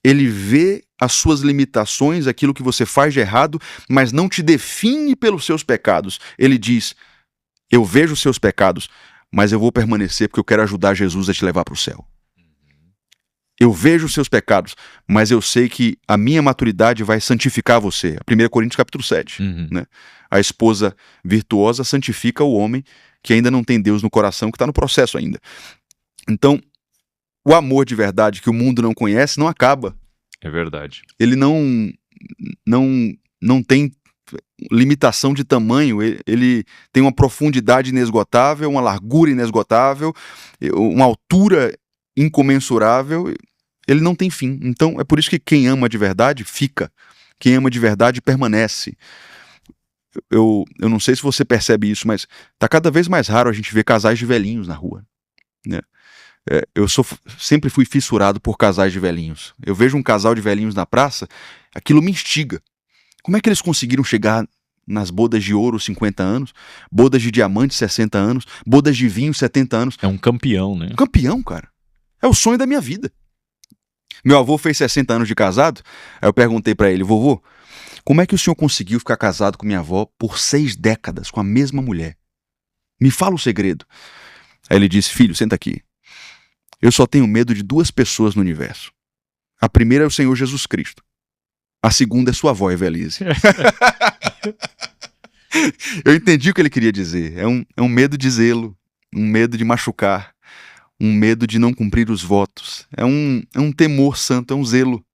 Ele vê as suas limitações, aquilo que você faz de errado, mas não te define pelos seus pecados. Ele diz, eu vejo os seus pecados, mas eu vou permanecer porque eu quero ajudar Jesus a te levar para o céu. Eu vejo os seus pecados, mas eu sei que a minha maturidade vai santificar você. 1 Coríntios capítulo 7. Né? A esposa virtuosa santifica o homem que ainda não tem Deus no coração, que está no processo ainda. Então, o amor de verdade que o mundo não conhece não acaba.
É verdade.
Ele não tem limitação de tamanho, ele tem uma profundidade inesgotável, uma largura inesgotável, uma altura incomensurável, ele não tem fim. Então é por isso que quem ama de verdade fica, quem ama de verdade permanece. Eu não sei se você percebe isso, mas tá cada vez mais raro a gente ver casais de velhinhos na rua, né? Eu sempre fui fissurado por casais de velhinhos. Eu vejo um casal de velhinhos na praça, aquilo me instiga. Como é que eles conseguiram chegar nas bodas de ouro 50 anos, bodas de diamante 60 anos, bodas de vinho 70 anos?
É um campeão, né?
Um campeão, cara. É o sonho da minha vida. Meu avô fez 60 anos de casado, aí eu perguntei pra ele, vovô, como é que o senhor conseguiu ficar casado com minha avó por 6 décadas com a mesma mulher? Me fala o segredo. Aí ele disse, filho, senta aqui. Eu só tenho medo de 2 pessoas no universo. A primeira é o Senhor Jesus Cristo. A segunda é sua avó, Evelise. Eu entendi o que ele queria dizer. É um medo de zelo, um medo de machucar, um medo de não cumprir os votos. É um temor santo, é um zelo.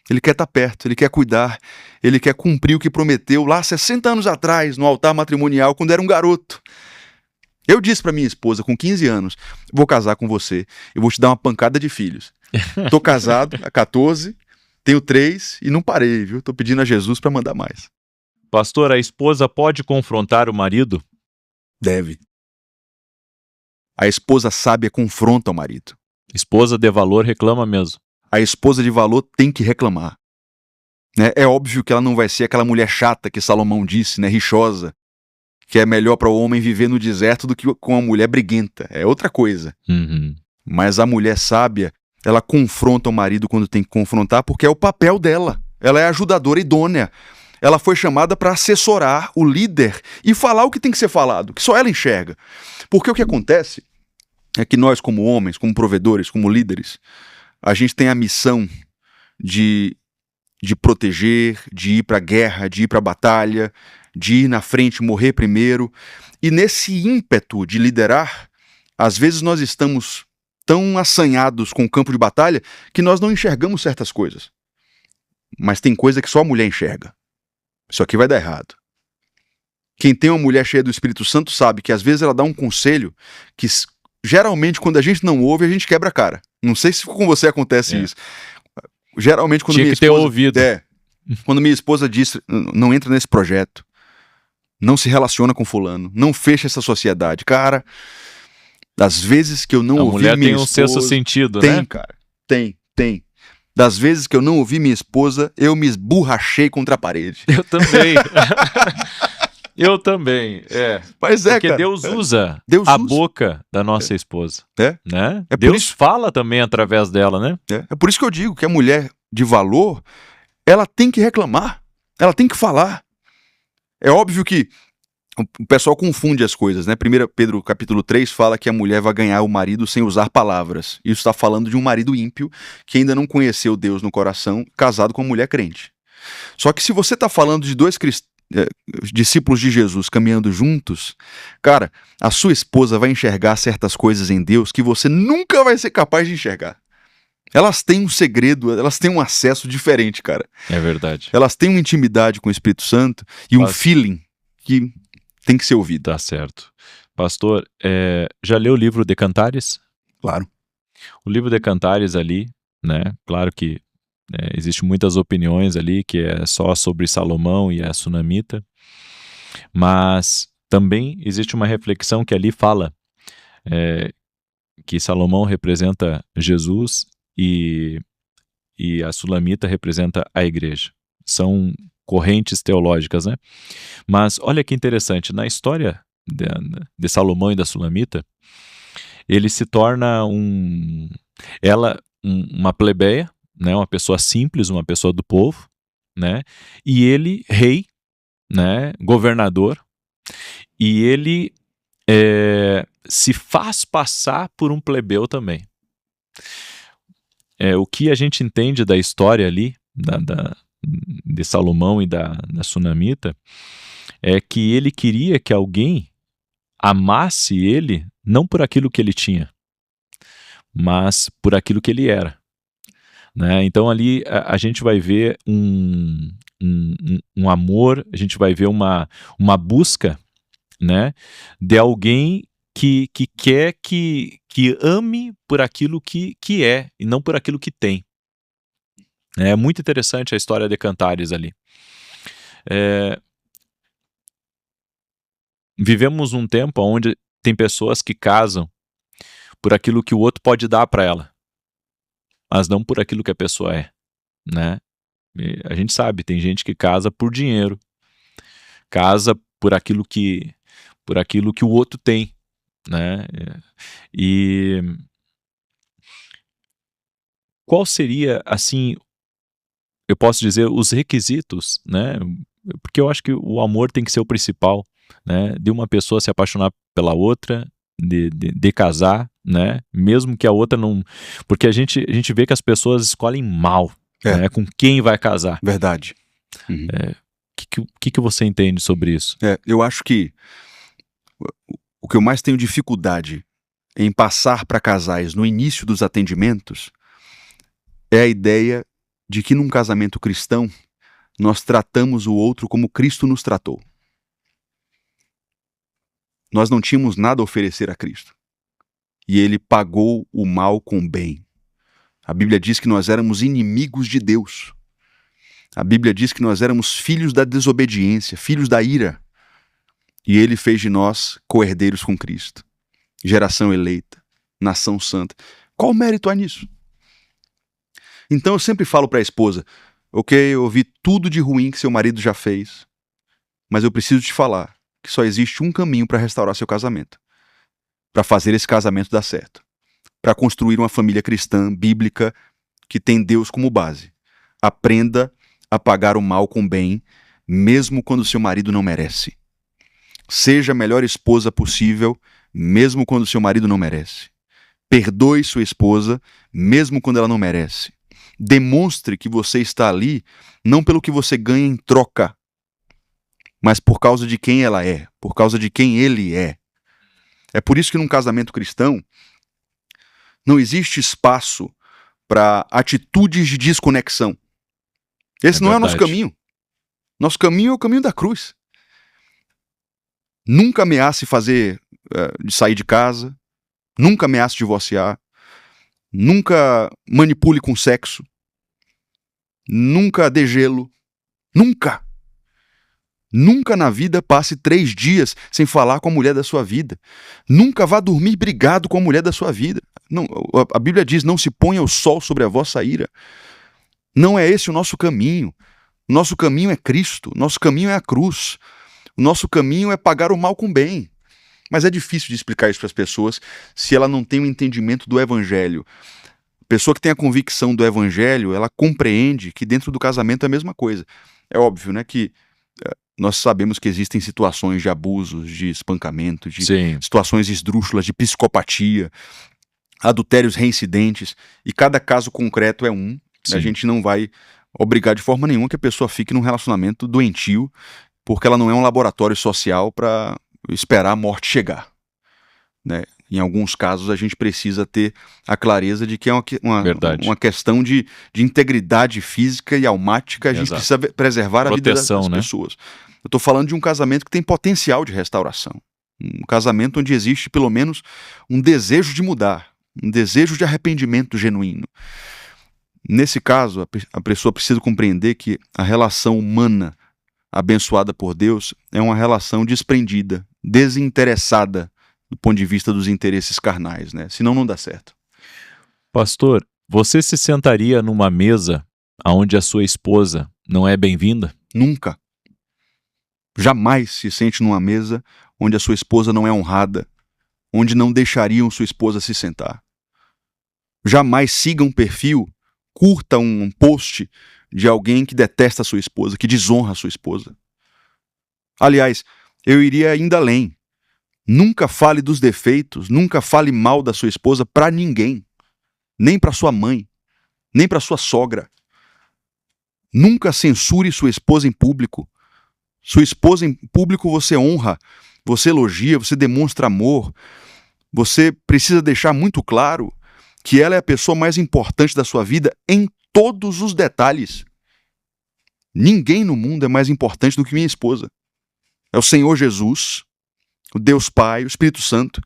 Ele quer estar perto, ele quer cuidar, ele quer cumprir o que prometeu lá 60 anos atrás, no altar matrimonial, quando era um garoto. Eu disse para minha esposa, com 15 anos, vou casar com você, eu vou te dar uma pancada de filhos. Tô casado há 14, Tenho 3 e não parei, viu? Tô pedindo a Jesus para mandar mais.
Pastor, a esposa pode confrontar o marido?
Deve. A esposa sábia confronta o marido.
Esposa de valor reclama mesmo.
A esposa de valor tem que reclamar. Né? É óbvio que ela não vai ser aquela mulher chata que Salomão disse, né? Rixosa, que é melhor para o homem viver no deserto do que com uma mulher briguenta. É outra coisa.
Uhum.
Mas a mulher sábia, ela confronta o marido quando tem que confrontar, porque é o papel dela. Ela é ajudadora idônea. Ela foi chamada para assessorar o líder e falar o que tem que ser falado, que só ela enxerga. Porque o que acontece é que nós, como homens, como provedores, como líderes, a gente tem a missão de proteger, de ir para a guerra, de ir para a batalha, de ir na frente, morrer primeiro. E nesse ímpeto de liderar, às vezes nós estamos tão assanhados com o campo de batalha que nós não enxergamos certas coisas. Mas tem coisa que só a mulher enxerga. Isso aqui vai dar errado. Quem tem uma mulher cheia do Espírito Santo sabe que às vezes ela dá um conselho que geralmente quando a gente não ouve, a gente quebra a cara. Não sei se com você acontece isso. Geralmente quando
Tinha que ter ouvido.
Quando minha esposa diz, não entra nesse projeto, não se relaciona com fulano, não fecha essa sociedade. Cara, das vezes que eu não ouvi minha esposa... A mulher tem um
sexto sentido, né?
Tem, cara. Tem. Das vezes que eu não ouvi minha esposa, eu me esborrachei contra a parede.
Eu também. Eu também,
Mas
porque
cara.
Deus usa a boca da nossa esposa. Né? Deus fala também através dela, né?
É por isso que eu digo que a mulher de valor, ela tem que reclamar, ela tem que falar. É óbvio que o pessoal confunde as coisas, né? 1 Pedro capítulo 3 fala que a mulher vai ganhar o marido sem usar palavras. Isso está falando de um marido ímpio que ainda não conheceu Deus no coração, casado com uma mulher crente. Só que se você está falando de 2 discípulos de Jesus caminhando juntos, cara, a sua esposa vai enxergar certas coisas em Deus que você nunca vai ser capaz de enxergar. Elas têm um segredo, elas têm um acesso diferente, cara.
É verdade.
Elas têm uma intimidade com o Espírito Santo e um feeling que tem que ser ouvido.
Tá certo. Pastor, já leu o livro de Cantares?
Claro.
O livro de Cantares ali, né? Claro que existem muitas opiniões ali, que é só sobre Salomão e a Sunamita, mas também existe uma reflexão que ali fala que Salomão representa Jesus e a Sulamita representa a igreja. São correntes teológicas, né? Mas olha que interessante, na história de Salomão e da Sulamita, ele se torna uma plebeia, né? Uma pessoa simples, uma pessoa do povo, né? E ele, rei, né? Governador, e ele se faz passar por um plebeu também. O que a gente entende da história ali, de Salomão e da Sunamita, é que ele queria que alguém amasse ele não por aquilo que ele tinha, mas por aquilo que ele era. Né? Então ali a gente vai ver um amor, a gente vai ver uma busca, né, de alguém que quer que ame por aquilo que é e não por aquilo que tem. É muito interessante a história de Cantares ali. Vivemos num tempo onde tem pessoas que casam por aquilo que o outro pode dar para ela, mas não por aquilo que a pessoa é, né? E a gente sabe, tem gente que casa por dinheiro, casa por aquilo que o outro tem, né? E qual seria, assim, eu posso dizer, os requisitos, né? Porque eu acho que o amor tem que ser o principal, né? De uma pessoa se apaixonar pela outra, de casar, né? Mesmo que a outra não... Porque a gente vê que as pessoas escolhem mal, né? Com quem vai casar.
Verdade. Uhum.
Que você entende sobre isso?
Eu acho que o que eu mais tenho dificuldade em passar para casais no início dos atendimentos é a ideia de que num casamento cristão nós tratamos o outro como Cristo nos tratou. Nós não tínhamos nada a oferecer a Cristo. E ele pagou o mal com o bem. A Bíblia diz que nós éramos inimigos de Deus. A Bíblia diz que nós éramos filhos da desobediência, filhos da ira. E ele fez de nós co-herdeiros com Cristo. Geração eleita, nação santa. Qual o mérito há nisso? Então eu sempre falo para a esposa, ok, eu ouvi tudo de ruim que seu marido já fez, mas eu preciso te falar que só existe um caminho para restaurar seu casamento. Para fazer esse casamento dar certo. Para construir uma família cristã, bíblica, que tem Deus como base. Aprenda a pagar o mal com bem, mesmo quando seu marido não merece. Seja a melhor esposa possível, mesmo quando seu marido não merece. Perdoe sua esposa, mesmo quando ela não merece. Demonstre que você está ali, não pelo que você ganha em troca, mas por causa de quem ela é, por causa de quem ele é. É por isso que num casamento cristão, não existe espaço para atitudes de desconexão. Esse não é o nosso caminho. Nosso caminho é o caminho da cruz. Nunca ameace de sair de casa, nunca ameace divorciar, nunca manipule com sexo, nunca dê gelo, nunca. Nunca na vida passe 3 dias sem falar com a mulher da sua vida. Nunca vá dormir brigado com a mulher da sua vida. Não, a Bíblia diz, não se ponha o sol sobre a vossa ira. Não é esse o nosso caminho. Nosso caminho é Cristo, nosso caminho é a cruz. O nosso caminho é pagar o mal com bem. Mas é difícil de explicar isso para as pessoas se ela não tem um entendimento do Evangelho. A pessoa que tem a convicção do Evangelho, ela compreende que dentro do casamento é a mesma coisa. É óbvio, né, que nós sabemos que existem situações de abusos, de espancamento, de situações esdrúxulas, de psicopatia, adultérios reincidentes, e cada caso concreto é um. A gente não vai obrigar de forma nenhuma que a pessoa fique num relacionamento doentio, porque ela não é um laboratório social para esperar a morte chegar, né? Em alguns casos a gente precisa ter a clareza de que é uma questão de integridade física e almática, a gente precisa preservar a vida das pessoas. Eu estou falando de um casamento que tem potencial de restauração, um casamento onde existe pelo menos um desejo de mudar, um desejo de arrependimento genuíno. Nesse caso, a pessoa precisa compreender que a relação humana abençoada por Deus é uma relação desprendida, desinteressada do ponto de vista dos interesses carnais, né? Senão não dá certo.
Pastor, você se sentaria numa mesa onde a sua esposa não é bem-vinda?
Nunca. Jamais se sente numa mesa onde a sua esposa não é honrada, onde não deixariam sua esposa se sentar. Jamais siga um perfil, curta um post de alguém que detesta a sua esposa, que desonra a sua esposa. Aliás, eu iria ainda além. Nunca fale dos defeitos, nunca fale mal da sua esposa para ninguém. Nem para sua mãe, nem para sua sogra. Nunca censure sua esposa em público. Sua esposa em público você honra, você elogia, você demonstra amor. Você precisa deixar muito claro que ela é a pessoa mais importante da sua vida em todos os detalhes. Ninguém no mundo é mais importante do que minha esposa. É o Senhor Jesus, o Deus Pai, o Espírito Santo.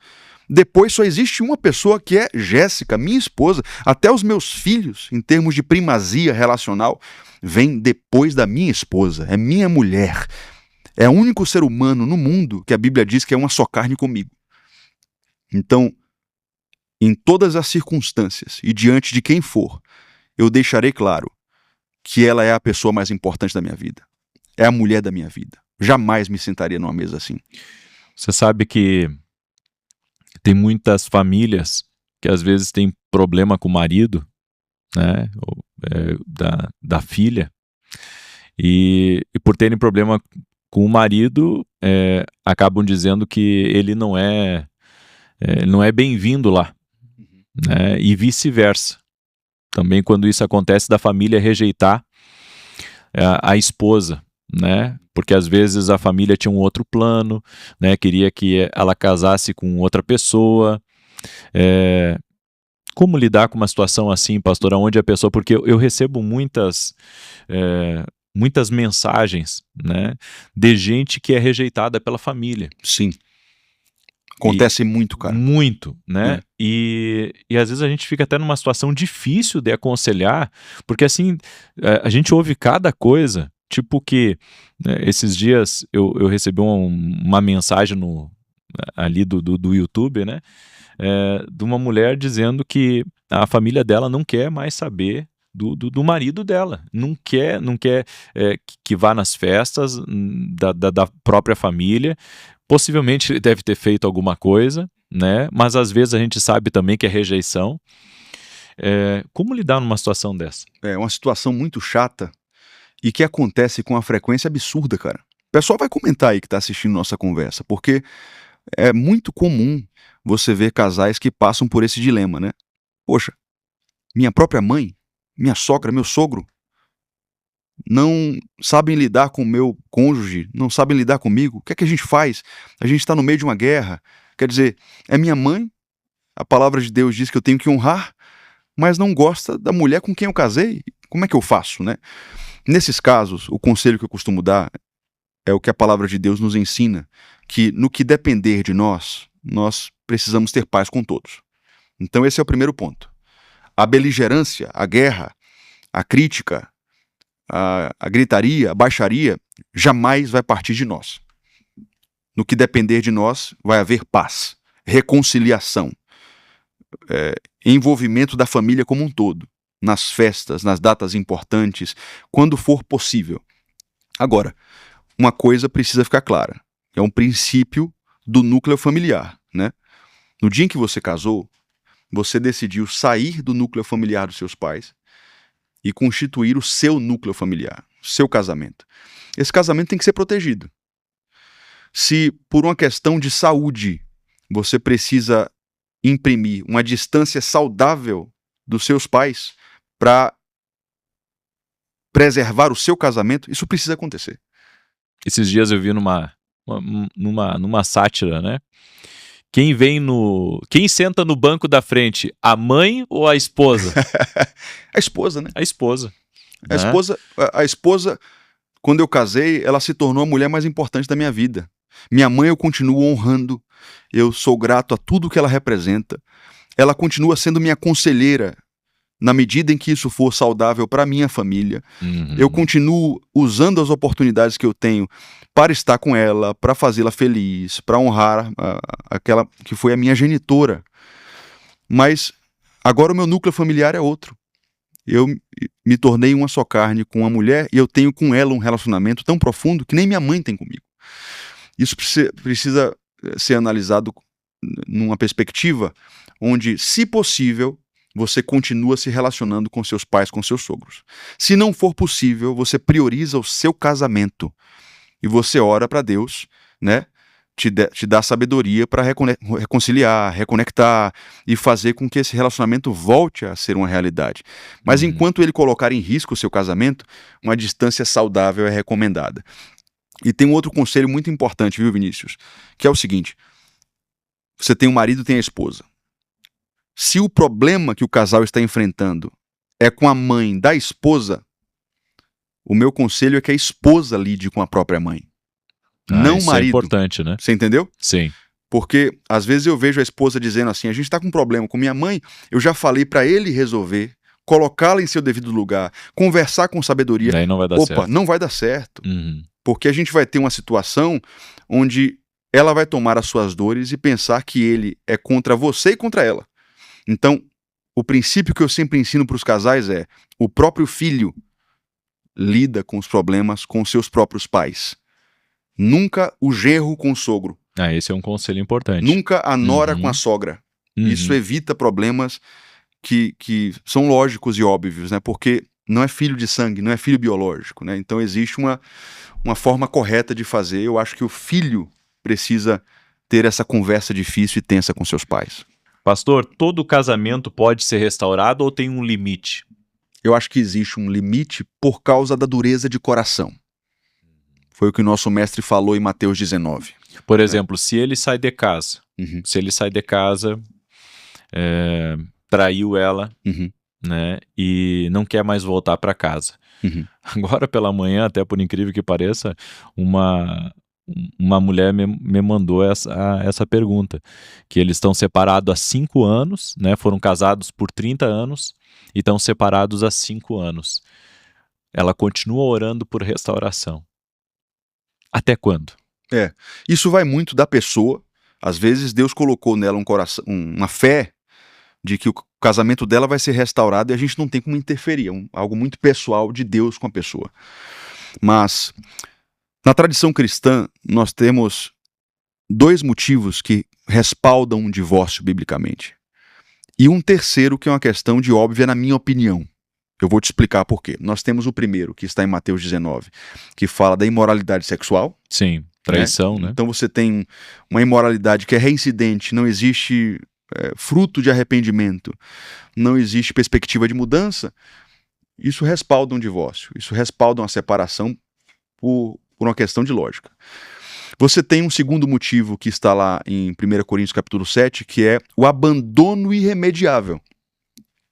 Depois só existe uma pessoa que é Jéssica, minha esposa. Até os meus filhos, em termos de primazia relacional, vêm depois da minha esposa. É minha mulher. É o único ser humano no mundo que a Bíblia diz que é uma só carne comigo. Então, em todas as circunstâncias e diante de quem for, eu deixarei claro que ela é a pessoa mais importante da minha vida. É a mulher da minha vida. Jamais me sentaria numa mesa assim.
Você sabe que tem muitas famílias que às vezes têm problema com o marido, né, da filha, e por terem problema com o marido, acabam dizendo que ele não é bem-vindo lá, né, e vice-versa. Também quando isso acontece, da família rejeitar a esposa, né? Porque às vezes a família tinha um outro plano, né? Queria que ela casasse com outra pessoa. Como lidar com uma situação assim, pastor, onde a pessoa... Porque eu recebo muitas mensagens, né, de gente que é rejeitada pela família.
Sim. Acontece muito, cara.
Muito, né?
É.
E às vezes a gente fica até numa situação difícil de aconselhar, porque assim, a gente ouve cada coisa, tipo que esses dias eu recebi uma mensagem ali do YouTube, né? De uma mulher dizendo que a família dela não quer mais saber do marido dela, não quer que vá nas festas da própria família. Possivelmente ele deve ter feito alguma coisa, né? Mas às vezes a gente sabe também que é rejeição. Como lidar numa situação dessa?
É uma situação muito chata e que acontece com uma frequência absurda, cara. O pessoal vai comentar aí que tá assistindo nossa conversa, porque é muito comum você ver casais que passam por esse dilema, né? Poxa, minha própria mãe, minha sogra, meu sogro não sabem lidar com o meu cônjuge, não sabem lidar comigo. O que é que a gente faz? A gente está no meio de uma guerra. Quer dizer, é minha mãe, a palavra de Deus diz que eu tenho que honrar, mas não gosta da mulher com quem eu casei. Como é que eu faço, né? Nesses casos, o conselho que eu costumo dar é o que a palavra de Deus nos ensina, que no que depender de nós, nós precisamos ter paz com todos. Então esse é o primeiro ponto. A beligerância, a guerra, a crítica, a gritaria, a baixaria, jamais vai partir de nós. No que depender de nós, vai haver paz, reconciliação, envolvimento da família como um todo, nas festas, nas datas importantes, quando for possível. Agora, uma coisa precisa ficar clara, é um princípio do núcleo familiar, né? No dia em que você casou, você decidiu sair do núcleo familiar dos seus pais e constituir o seu núcleo familiar, o seu casamento. Esse casamento tem que ser protegido. Se por uma questão de saúde você precisa imprimir uma distância saudável dos seus pais para preservar o seu casamento, isso precisa acontecer.
Esses dias eu vi numa sátira, né? Quem senta no banco da frente, a mãe ou a esposa?
A esposa, né?
A esposa.
A esposa, a esposa, quando eu casei, ela se tornou a mulher mais importante da minha vida. Minha mãe eu continuo honrando, eu sou grato a tudo que ela representa. Ela continua sendo minha conselheira, na medida em que isso for saudável para minha família.
Uhum.
Eu continuo usando as oportunidades que eu tenho para estar com ela, para fazê-la feliz, para honrar aquela que foi a minha genitora. Mas agora o meu núcleo familiar é outro. Eu me tornei uma só carne com uma mulher e eu tenho com ela um relacionamento tão profundo que nem minha mãe tem comigo. Isso precisa ser analisado numa perspectiva onde, se possível, você continua se relacionando com seus pais, com seus sogros. Se não for possível, você prioriza o seu casamento e você ora para Deus, né? Te dá sabedoria para reconciliar, reconectar e fazer com que esse relacionamento volte a ser uma realidade. Mas enquanto ele colocar em risco o seu casamento, uma distância saudável é recomendada. E tem um outro conselho muito importante, viu, Vinícius? Que é o seguinte: você tem um marido, tem a esposa. Se o problema que o casal está enfrentando é com a mãe da esposa, o meu conselho é que a esposa lide com a própria mãe. Não o marido.
Isso é importante, né?
Você entendeu?
Sim.
Porque às vezes eu vejo a esposa dizendo assim: a gente está com um problema com minha mãe, eu já falei para ele resolver, colocá-la em seu devido lugar, conversar com sabedoria.
Daí não vai dar certo.
Não vai dar certo.
Uhum.
Porque a gente vai ter uma situação onde ela vai tomar as suas dores e pensar que ele é contra você e contra ela. Então, o princípio que eu sempre ensino para os casais é: o próprio filho lida com os problemas com seus próprios pais. Nunca o genro com o sogro.
Esse é um conselho importante.
Nunca a nora com a sogra. Isso evita problemas que são lógicos e óbvios, né? Porque não é filho de sangue, não é filho biológico, né? Então existe uma forma correta de fazer. Eu acho que o filho precisa ter essa conversa difícil e tensa com seus pais.
Pastor, todo casamento pode ser restaurado ou tem um limite?
Eu acho que existe um limite por causa da dureza de coração. Foi o que o nosso mestre falou em Mateus 19.
Por exemplo, se ele sai de casa, traiu ela, né, e não quer mais voltar para casa. Agora pela manhã, até por incrível que pareça, uma uma mulher me mandou essa pergunta, que eles estão separados há 5 anos, né? Foram casados por 30 anos e estão separados há 5 anos. Ela continua orando por restauração. Até quando?
Isso vai muito da pessoa. Às vezes Deus colocou nela um coração, uma fé de que o casamento dela vai ser restaurado e a gente não tem como interferir. É algo muito pessoal de Deus com a pessoa. Mas na tradição cristã, nós temos 2 motivos que respaldam um divórcio biblicamente. E um terceiro que é uma questão de óbvia, na minha opinião. Eu vou te explicar por quê. Nós temos o primeiro, que está em Mateus 19, que fala da imoralidade sexual.
Sim, traição, né?
Então você tem uma imoralidade que é reincidente, não existe fruto de arrependimento, não existe perspectiva de mudança. Isso respalda um divórcio, isso respalda uma separação por uma questão de lógica. Você tem um segundo motivo que está lá em 1 Coríntios capítulo 7, que é o abandono irremediável.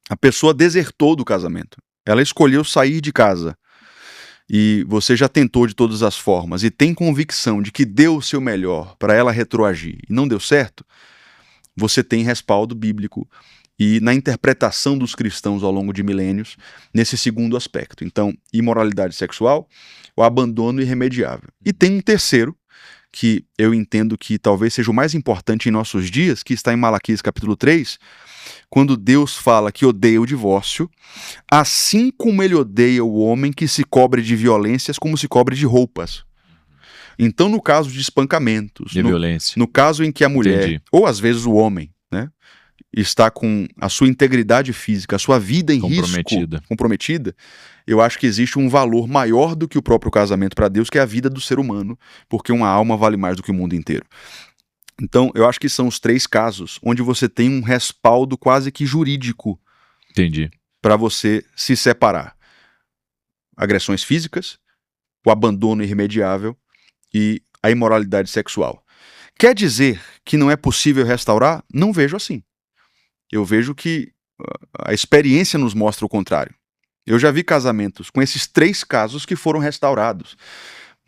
A pessoa desertou do casamento. Ela escolheu sair de casa. E você já tentou de todas as formas e tem convicção de que deu o seu melhor para ela retroagir e não deu certo, você tem respaldo bíblico e na interpretação dos cristãos ao longo de milênios nesse segundo aspecto. Então, imoralidade sexual, o abandono irremediável. E tem um terceiro, que eu entendo que talvez seja o mais importante em nossos dias, que está em Malaquias capítulo 3, quando Deus fala que odeia o divórcio, assim como ele odeia o homem que se cobre de violências como se cobre de roupas. Então, no caso de espancamentos,
violência.
No caso em que a mulher,
Entendi.
ou às vezes o homem, né, está com a sua integridade física, a sua vida em risco comprometida, eu acho que existe um valor maior do que o próprio casamento para Deus, que é a vida do ser humano, porque uma alma vale mais do que o mundo inteiro. Então, eu acho que são os 3 casos onde você tem um respaldo quase que jurídico para você se separar. Agressões físicas, o abandono irremediável e a imoralidade sexual. Quer dizer que não é possível restaurar? Não vejo assim. Eu vejo que a experiência nos mostra o contrário. Eu já vi casamentos com esses 3 casos que foram restaurados.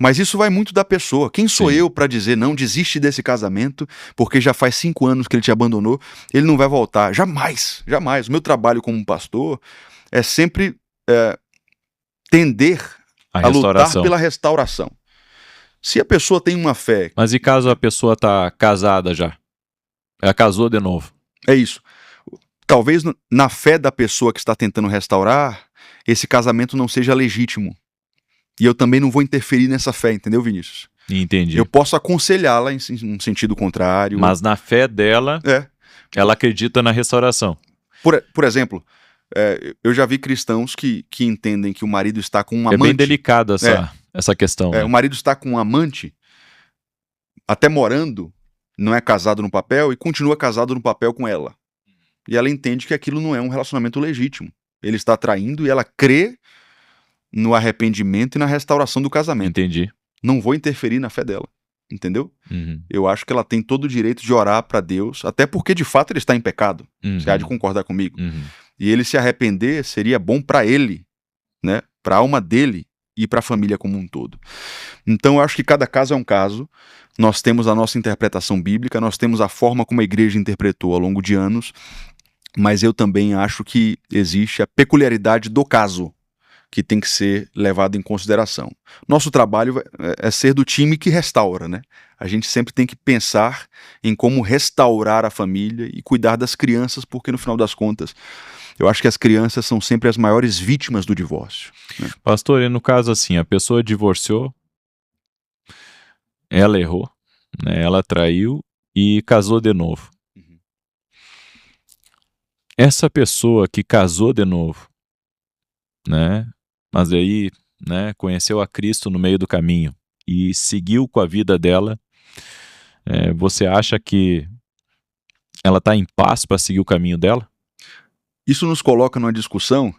Mas isso vai muito da pessoa. Quem sou eu para dizer, não, desiste desse casamento, porque já faz 5 anos que ele te abandonou, ele não vai voltar. Jamais, jamais. O meu trabalho como pastor é sempre tender a lutar pela restauração. Se a pessoa tem uma fé...
Mas e caso a pessoa está casada já? Ela casou de novo?
É isso. Talvez na fé da pessoa que está tentando restaurar, esse casamento não seja legítimo. E eu também não vou interferir nessa fé, entendeu, Vinícius?
Entendi.
Eu posso aconselhá-la em um sentido contrário.
Mas na fé dela, ela acredita na restauração.
Por exemplo, eu já vi cristãos que entendem que o marido está com um amante.
É bem delicada essa questão. Né?
O marido está com um amante, até morando, não é casado no papel e continua casado no papel com ela. E ela entende que aquilo não é um relacionamento legítimo. Ele está traindo e ela crê no arrependimento e na restauração do casamento.
Entendi.
Não vou interferir na fé dela, entendeu?
Uhum.
Eu acho que ela tem todo o direito de orar para Deus, até porque de fato ele está em pecado. Você há de concordar comigo. E ele se arrepender seria bom para ele, né? Para a alma dele e para a família como um todo. Então eu acho que cada caso é um caso. Nós temos a nossa interpretação bíblica, nós temos a forma como a igreja interpretou ao longo de anos, mas eu também acho que existe a peculiaridade do caso que tem que ser levado em consideração. Nosso trabalho é ser do time que restaura, né? A gente sempre tem que pensar em como restaurar a família e cuidar das crianças, porque no final das contas, eu acho que as crianças são sempre as maiores vítimas do divórcio. Né?
Pastor, e no caso assim, a pessoa divorciou, ela errou, né? Ela traiu e casou de novo. Essa pessoa que casou de novo, né? Mas aí, né, conheceu a Cristo no meio do caminho e seguiu com a vida dela, você acha que ela está em paz para seguir o caminho dela?
Isso nos coloca numa discussão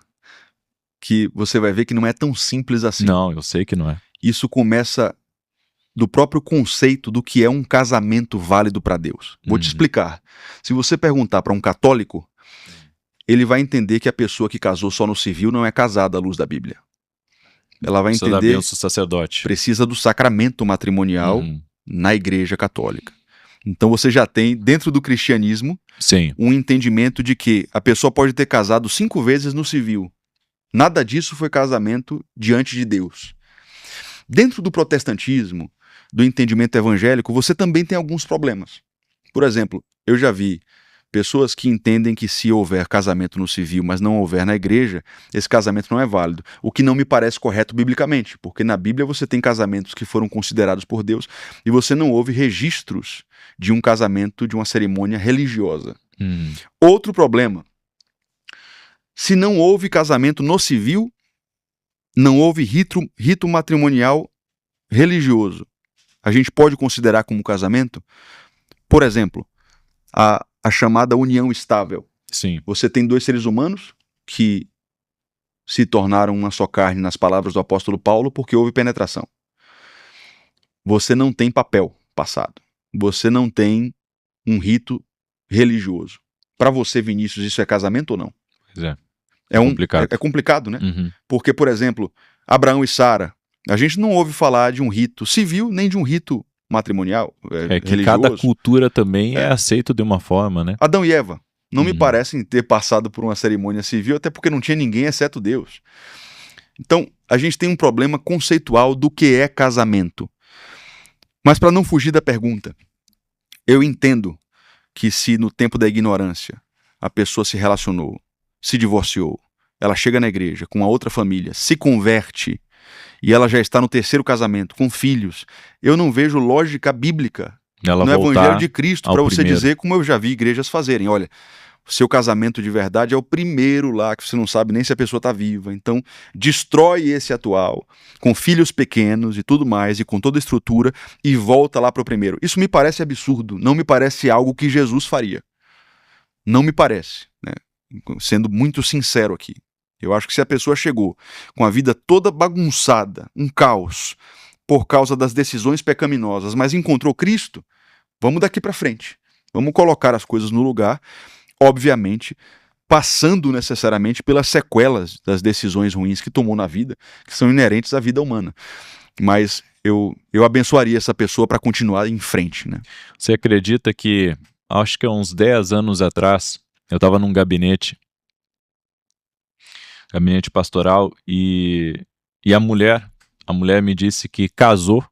que você vai ver que não é tão simples assim.
Não, eu sei que não é.
Isso começa do próprio conceito do que é um casamento válido para Deus. Vou te explicar. Se você perguntar para um católico, ele vai entender que a pessoa que casou só no civil não é casada à luz da Bíblia. ela vai
Precisa da
entender,
bênção do sacerdote.
precisa do sacramento matrimonial
Uhum.
na Igreja Católica. Então você já tem, dentro do cristianismo,
Sim.
um entendimento de que a pessoa pode ter casado 5 vezes no civil. Nada disso foi casamento diante de Deus. Dentro do protestantismo, do entendimento evangélico, você também tem alguns problemas. Por exemplo, eu já vi pessoas que entendem que se houver casamento no civil, mas não houver na igreja, esse casamento não é válido. O que não me parece correto biblicamente, porque na Bíblia você tem casamentos que foram considerados por Deus e você não houve registros de um casamento, de uma cerimônia religiosa. Outro problema, se não houve casamento no civil, não houve rito matrimonial religioso, a gente pode considerar como casamento? Por exemplo, a chamada união estável.
Sim.
Você tem 2 seres humanos que se tornaram uma só carne, nas palavras do apóstolo Paulo, porque houve penetração. Você não tem papel passado. Você não tem um rito religioso. Para você, Vinícius, isso é casamento ou não?
Pois é.
É complicado, né?
Uhum.
Porque, por exemplo, Abraão e Sara, a gente não ouve falar de um rito civil nem de um rito matrimonial,
É que
religioso.
cada cultura também é aceito de uma forma, né?
Adão e Eva não me parecem ter passado por uma cerimônia civil, até porque não tinha ninguém exceto Deus. Então, a gente tem um problema conceitual do que é casamento. Mas para não fugir da pergunta, eu entendo que se no tempo da ignorância a pessoa se relacionou, se divorciou, ela chega na igreja com a outra família, se converte e ela já está no 3º casamento, com filhos, eu não vejo lógica bíblica
Ela
no
voltar
Evangelho de Cristo
ao
para você
primeiro.
dizer, como eu já vi igrejas fazerem, olha, o seu casamento de verdade é o primeiro lá, que você não sabe nem se a pessoa está viva, então destrói esse atual, com filhos pequenos e tudo mais, e com toda a estrutura, e volta lá para o primeiro. Isso me parece absurdo, não me parece algo que Jesus faria. Não me parece, né? Sendo muito sincero aqui. Eu acho que se a pessoa chegou com a vida toda bagunçada, um caos, por causa das decisões pecaminosas, mas encontrou Cristo, vamos daqui para frente. Vamos colocar as coisas no lugar, obviamente, passando necessariamente pelas sequelas das decisões ruins que tomou na vida, que são inerentes à vida humana. Mas eu abençoaria essa pessoa para continuar em frente, né?
Você acredita que, acho que há uns 10 anos atrás, eu estava num gabinete pastoral, e a mulher me disse que casou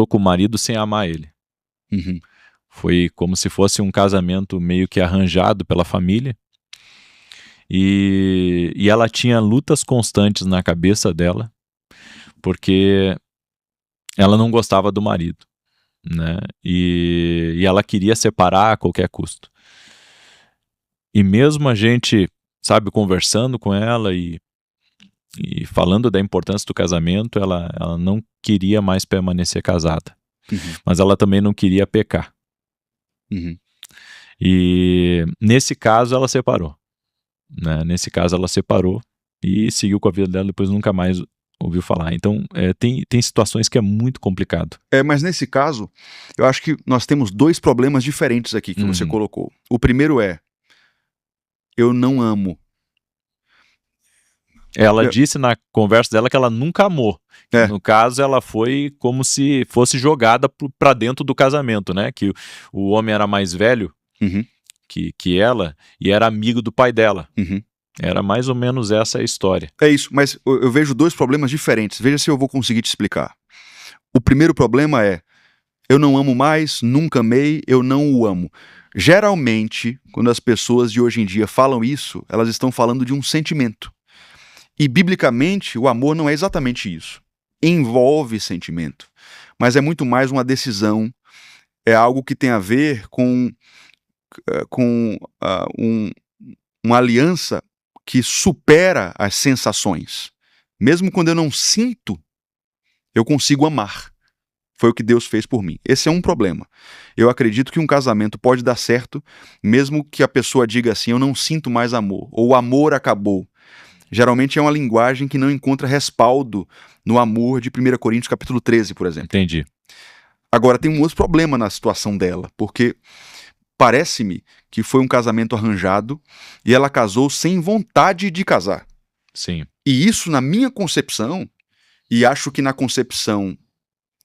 com o marido sem amar ele.
Uhum.
Foi como se fosse um casamento meio que arranjado pela família, e ela tinha lutas constantes na cabeça dela, porque ela não gostava do marido, né? E ela queria separar a qualquer custo. E mesmo a gente, sabe, conversando com ela e falando da importância do casamento, ela não queria mais permanecer casada.
Uhum.
Mas ela também não queria pecar.
Uhum.
E nesse caso ela separou, né? Nesse caso ela separou e seguiu com a vida dela, depois nunca mais ouviu falar. Então tem situações que é muito complicado.
Mas nesse caso, eu acho que nós temos 2 problemas diferentes aqui que você colocou. O primeiro é, eu não amo.
Ela disse na conversa dela que ela nunca amou. No caso, ela foi como se fosse jogada para dentro do casamento, né? Que o homem era mais velho que ela e era amigo do pai dela. Era mais ou menos essa a história.
É isso, mas eu vejo 2 problemas diferentes. Veja se eu vou conseguir te explicar. O primeiro problema é, eu não amo mais, nunca amei, eu não o amo. Geralmente, quando as pessoas de hoje em dia falam isso, elas estão falando de um sentimento. E, biblicamente, o amor não é exatamente isso. Envolve sentimento. Mas é muito mais uma decisão, é algo que tem a ver com uma aliança que supera as sensações. Mesmo quando eu não sinto, eu consigo amar. Foi o que Deus fez por mim. Esse é um problema. Eu acredito que um casamento pode dar certo, mesmo que a pessoa diga assim, eu não sinto mais amor, ou o amor acabou. Geralmente é uma linguagem que não encontra respaldo no amor de 1 Coríntios capítulo 13, por exemplo.
Entendi.
Agora, tem um outro problema na situação dela, porque parece-me que foi um casamento arranjado e ela casou sem vontade de casar.
Sim.
E isso, na minha concepção, e acho que na concepção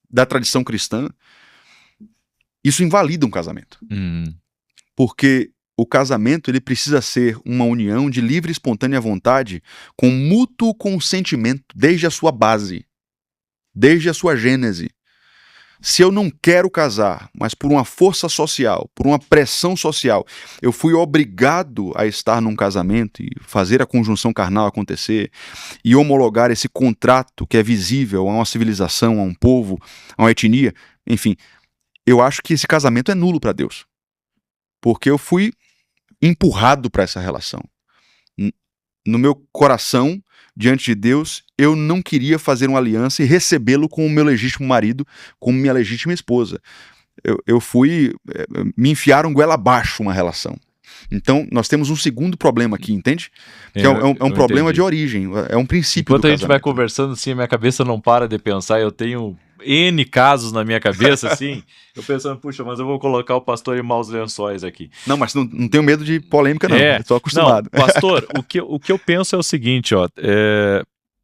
da tradição cristã, isso invalida um casamento. Porque o casamento ele precisa ser uma união de livre e espontânea vontade com mútuo consentimento desde a sua base, desde a sua gênese. Se eu não quero casar, mas por uma força social, por uma pressão social, eu fui obrigado a estar num casamento e fazer a conjunção carnal acontecer e homologar esse contrato que é visível a uma civilização, a um povo, a uma etnia, enfim, eu acho que esse casamento é nulo para Deus. Porque eu fui empurrado para essa relação. No meu coração, diante de Deus, eu não queria fazer uma aliança e recebê-lo como meu legítimo marido, como minha legítima esposa. Me enfiaram goela abaixo uma relação. Então, nós temos um segundo problema aqui, entende? Que é um problema de origem, é um princípio
Enquanto
do
a gente vai
casamento.
conversando, assim, a minha cabeça não para de pensar, eu tenho N casos na minha cabeça, assim, eu pensando, puxa, mas eu vou colocar o pastor em maus lençóis aqui.
Não, mas não tenho medo de polêmica, não. Estou acostumado.
Não, pastor, o que eu penso é o seguinte, ó,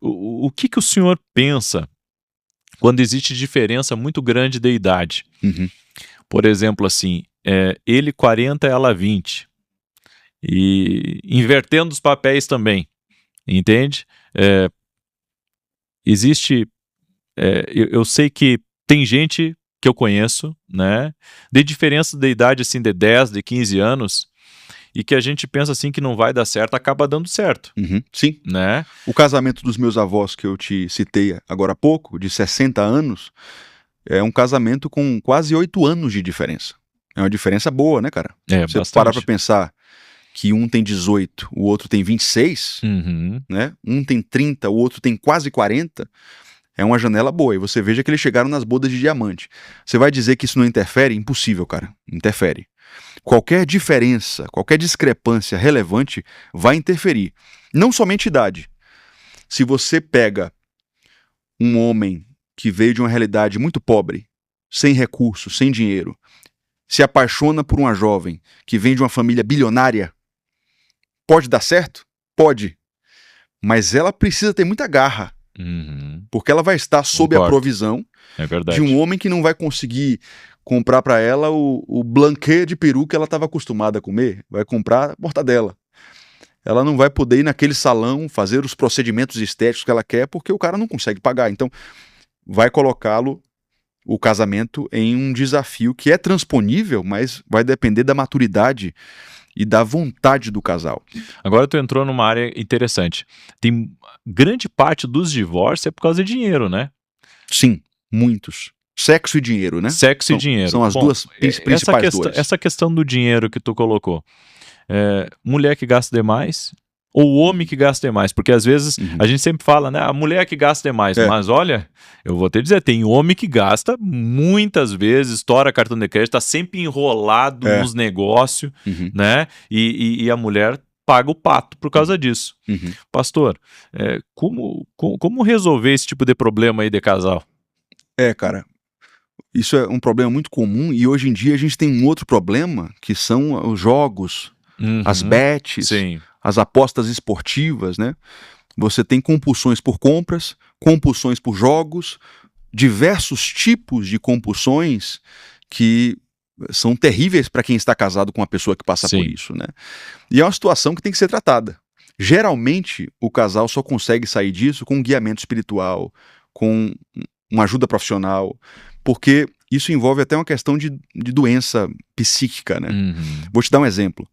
o que o senhor pensa quando existe diferença muito grande de idade? Por exemplo, assim, ele 40, ela 20. E invertendo os papéis também, entende? Existe... eu sei que tem gente que eu conheço, né, de diferença de idade, assim, de 10, de 15 anos, e que a gente pensa, assim, que não vai dar certo, acaba dando certo.
Sim.
Né?
O casamento dos meus avós, que eu te citei agora há pouco, de 60 anos, é um casamento com quase 8 anos de diferença. É uma diferença boa, né, cara? Você
Bastante.
parar pra pensar que um tem 18, o outro tem 26, né? Um tem 30, o outro tem quase 40, é uma janela boa. E você veja que eles chegaram nas bodas de diamante. Você vai dizer que isso não interfere? Impossível, cara. Interfere. Qualquer diferença, qualquer discrepância relevante vai interferir. Não somente idade. Se você pega um homem que veio de uma realidade muito pobre, sem recursos, sem dinheiro, se apaixona por uma jovem que vem de uma família bilionária, pode dar certo? Pode. Mas ela precisa ter muita garra. Porque ela vai estar sob a provisão de um homem que não vai conseguir comprar para ela o blanquê de peru que ela estava acostumada a comer. Vai comprar a mortadela. Ela não vai poder ir naquele salão fazer os procedimentos estéticos que ela quer porque o cara não consegue pagar. Então, vai colocá-lo, o casamento, em um desafio que é transponível, mas vai depender da maturidade e da vontade do casal.
Agora tu entrou numa área interessante. Tem grande parte dos divórcios é por causa de dinheiro, né?
Sim, muitos. Sexo e dinheiro, né?
Sexo e dinheiro.
São as duas principais dores.
Essa questão do dinheiro que tu colocou. Mulher que gasta demais ou o homem que gasta demais? Porque às vezes a gente sempre fala, né? A mulher que gasta demais. Mas olha, eu vou te dizer, tem homem que gasta muitas vezes, estoura cartão de crédito, tá sempre enrolado nos negócios, né? E a mulher paga o pato por causa disso. Pastor, como resolver esse tipo de problema aí de casal?
Cara, isso é um problema muito comum e hoje em dia a gente tem um outro problema, que são os jogos, as bets, as apostas esportivas, né? Você tem compulsões por compras, compulsões por jogos, diversos tipos de compulsões que são terríveis para quem está casado com uma pessoa que passa por isso, né? E é uma situação que tem que ser tratada. Geralmente, o casal só consegue sair disso com um guiamento espiritual, com uma ajuda profissional, porque isso envolve até uma questão de doença psíquica, né? Vou te dar um exemplo.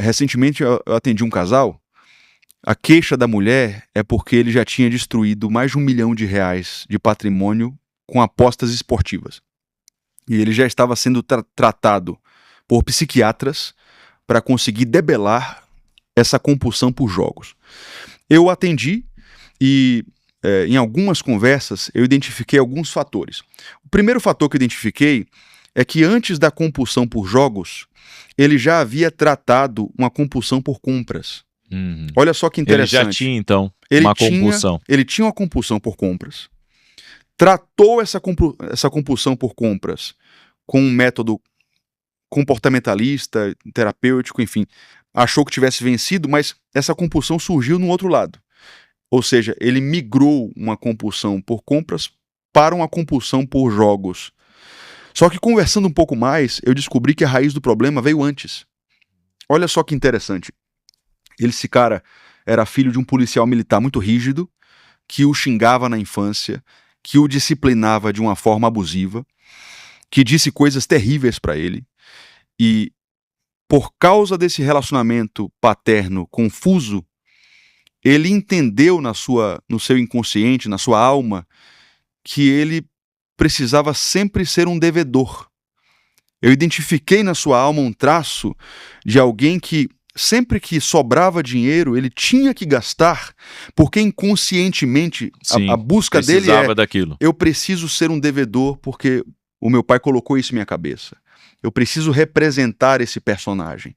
Recentemente eu atendi um casal. A queixa da mulher é porque ele já tinha destruído mais de R$1 milhão de patrimônio com apostas esportivas. E ele já estava sendo tratado por psiquiatras para conseguir debelar essa compulsão por jogos. Eu atendi e em algumas conversas eu identifiquei alguns fatores. O primeiro fator que eu identifiquei é que antes da compulsão por jogos, ele já havia tratado uma compulsão por compras. Olha só que interessante.
Ele já tinha, então, uma compulsão.
Ele tinha uma compulsão por compras. Tratou essa compulsão por compras com um método comportamentalista, terapêutico, enfim. Achou que tivesse vencido, mas essa compulsão surgiu no outro lado. Ou seja, ele migrou uma compulsão por compras para uma compulsão por jogos. Só que conversando um pouco mais, eu descobri que a raiz do problema veio antes. Olha só que interessante. Esse cara era filho de um policial militar muito rígido, que o xingava na infância, que o disciplinava de uma forma abusiva, que disse coisas terríveis para ele. E por causa desse relacionamento paterno confuso, ele entendeu no seu inconsciente, na sua alma, que ele precisava sempre ser um devedor. Eu identifiquei na sua alma um traço de alguém que, sempre que sobrava dinheiro, ele tinha que gastar, porque inconscientemente
Sim,
a busca dele
precisava daquilo.
eu preciso ser um devedor porque o meu pai colocou isso em minha cabeça. Eu preciso representar esse personagem.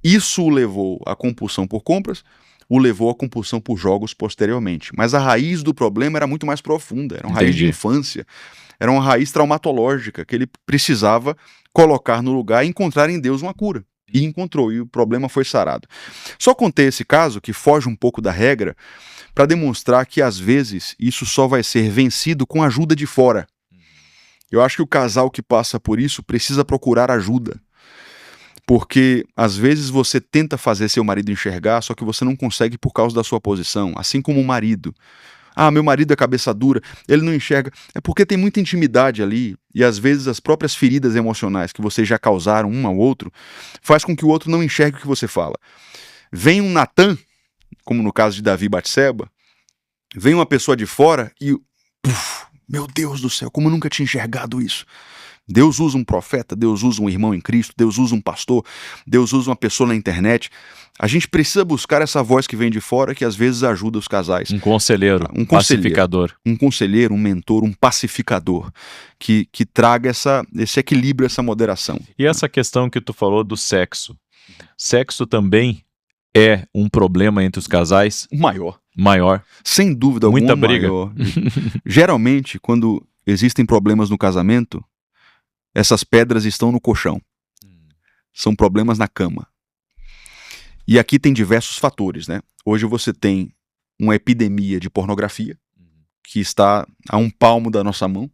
Isso o levou à compulsão por compras, o levou à compulsão por jogos posteriormente. Mas a raiz do problema era muito mais profunda, era uma raiz de infância, era uma raiz traumatológica que ele precisava colocar no lugar e encontrar em Deus uma cura. E encontrou, e o problema foi sarado. Só contei esse caso, que foge um pouco da regra, para demonstrar que às vezes isso só vai ser vencido com ajuda de fora. Eu acho que o casal que passa por isso precisa procurar ajuda. Porque às vezes você tenta fazer seu marido enxergar, só que você não consegue por causa da sua posição, assim como o marido. Ah, meu marido é cabeça dura, ele não enxerga. É porque tem muita intimidade ali, e às vezes as próprias feridas emocionais que vocês já causaram um ao outro, faz com que o outro não enxergue o que você fala. Vem um Natan, como no caso de Davi e Batseba, vem uma pessoa de fora e... meu Deus do céu, como eu nunca tinha enxergado isso. Deus usa um profeta, Deus usa um irmão em Cristo, Deus usa um pastor, Deus usa uma pessoa na internet. A gente precisa buscar essa voz que vem de fora, que às vezes ajuda os casais.
Um conselheiro, um pacificador.
Um conselheiro, um mentor, um pacificador, que traga esse equilíbrio, essa moderação.
E essa questão que tu falou do sexo. Sexo também é um problema entre os casais? Maior.
Sem dúvida alguma.
Muita briga.
Maior. Geralmente, quando existem problemas no casamento, essas pedras estão no colchão. São problemas na cama. E aqui tem diversos fatores, né? Hoje você tem uma epidemia de pornografia, que está a um palmo da nossa mão,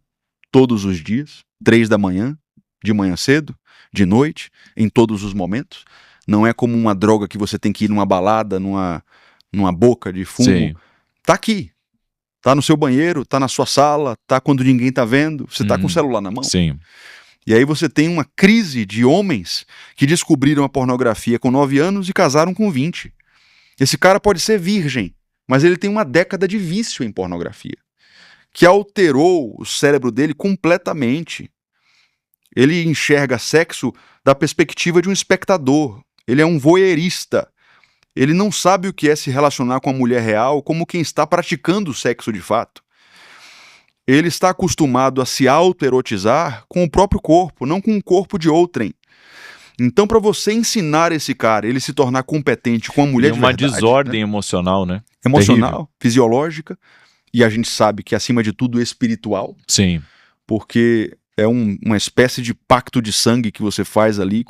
todos os dias, 3 da manhã, de manhã cedo, de noite, em todos os momentos. Não é como uma droga que você tem que ir numa balada, numa boca de fumo.
Sim.
Tá aqui. Tá no seu banheiro, tá na sua sala, tá quando ninguém tá vendo, você tá com o celular na mão.
Sim.
E aí você tem uma crise de homens que descobriram a pornografia com 9 anos e casaram com 20. Esse cara pode ser virgem, mas ele tem uma década de vício em pornografia, que alterou o cérebro dele completamente. Ele enxerga sexo da perspectiva de um espectador. Ele é um voyeurista. Ele não sabe o que é se relacionar com a mulher real como quem está praticando o sexo de fato. Ele está acostumado a se autoerotizar com o próprio corpo, não com o corpo de outrem. Então, para você ensinar esse cara, ele se tornar competente com a mulher de verdade...
É uma desordem emocional, né?
Emocional,
terrível.
Fisiológica, e a gente sabe que, acima de tudo, espiritual.
Sim.
Porque é uma espécie de pacto de sangue que você faz ali,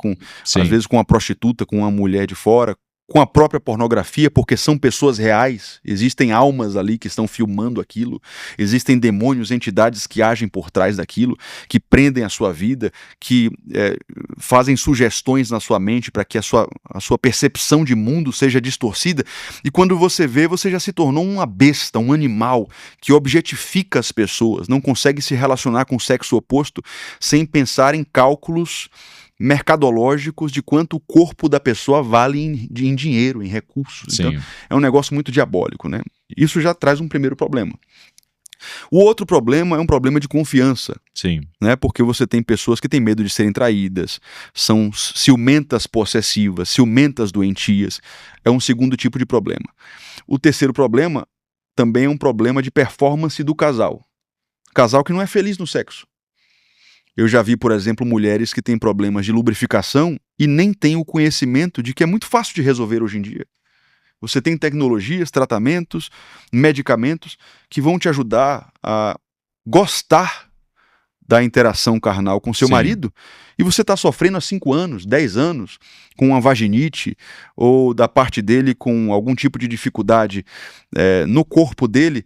às vezes com uma prostituta, com uma mulher de fora, com a própria pornografia, porque são pessoas reais, existem almas ali que estão filmando aquilo, existem demônios, entidades que agem por trás daquilo, que prendem a sua vida, que fazem sugestões na sua mente para que a sua percepção de mundo seja distorcida, e quando você vê, você já se tornou uma besta, um animal que objetifica as pessoas, não consegue se relacionar com o sexo oposto sem pensar em cálculos mercadológicos de quanto o corpo da pessoa vale em dinheiro, em recursos.
Sim.
Então, é um negócio muito diabólico, né? Isso já traz um primeiro problema. O outro problema é um problema de confiança.
Sim.
Né? Porque você tem pessoas que têm medo de serem traídas, são ciumentas possessivas, ciumentas doentias. É um segundo tipo de problema. O terceiro problema também é um problema de performance do casal. Casal que não é feliz no sexo. Eu já vi, por exemplo, mulheres que têm problemas de lubrificação e nem têm o conhecimento de que é muito fácil de resolver hoje em dia. Você tem tecnologias, tratamentos, medicamentos que vão te ajudar a gostar da interação carnal com seu
Sim.
marido, e você está sofrendo há 5 anos, 10 anos, com uma vaginite, ou da parte dele com algum tipo de dificuldade no corpo dele,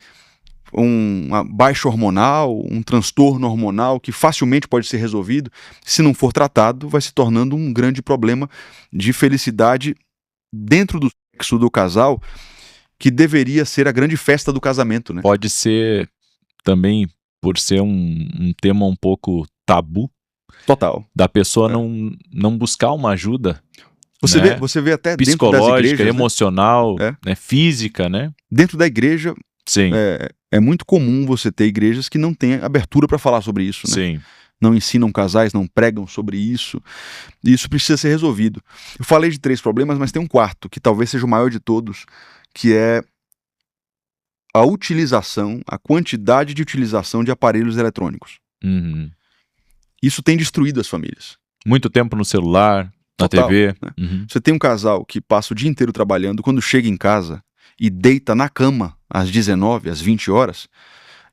uma baixa hormonal, um transtorno hormonal que facilmente pode ser resolvido, se não for tratado, vai se tornando um grande problema de felicidade dentro do sexo do casal, que deveria ser a grande festa do casamento, né?
Pode ser também, por ser um tema um pouco tabu,
Total.
da pessoa não buscar uma ajuda, né?
Você vê até dentro das
Psicológica,
igrejas, né?
emocional, né? Física, né?
Dentro da igreja,
Sim,
é muito comum você ter igrejas que não têm abertura para falar sobre isso, né?
sim.
Não ensinam casais, não pregam sobre isso. E isso precisa ser resolvido. Eu falei de 3 problemas, mas tem um quarto, que talvez seja o maior de todos, que é a utilização, a quantidade de utilização de aparelhos eletrônicos.
Uhum.
Isso tem destruído as famílias.
Muito tempo no celular, na
Total,
TV.
né?
Uhum.
Você tem um casal que passa o dia inteiro trabalhando, quando chega em casa e deita na cama às 19, às 20 horas,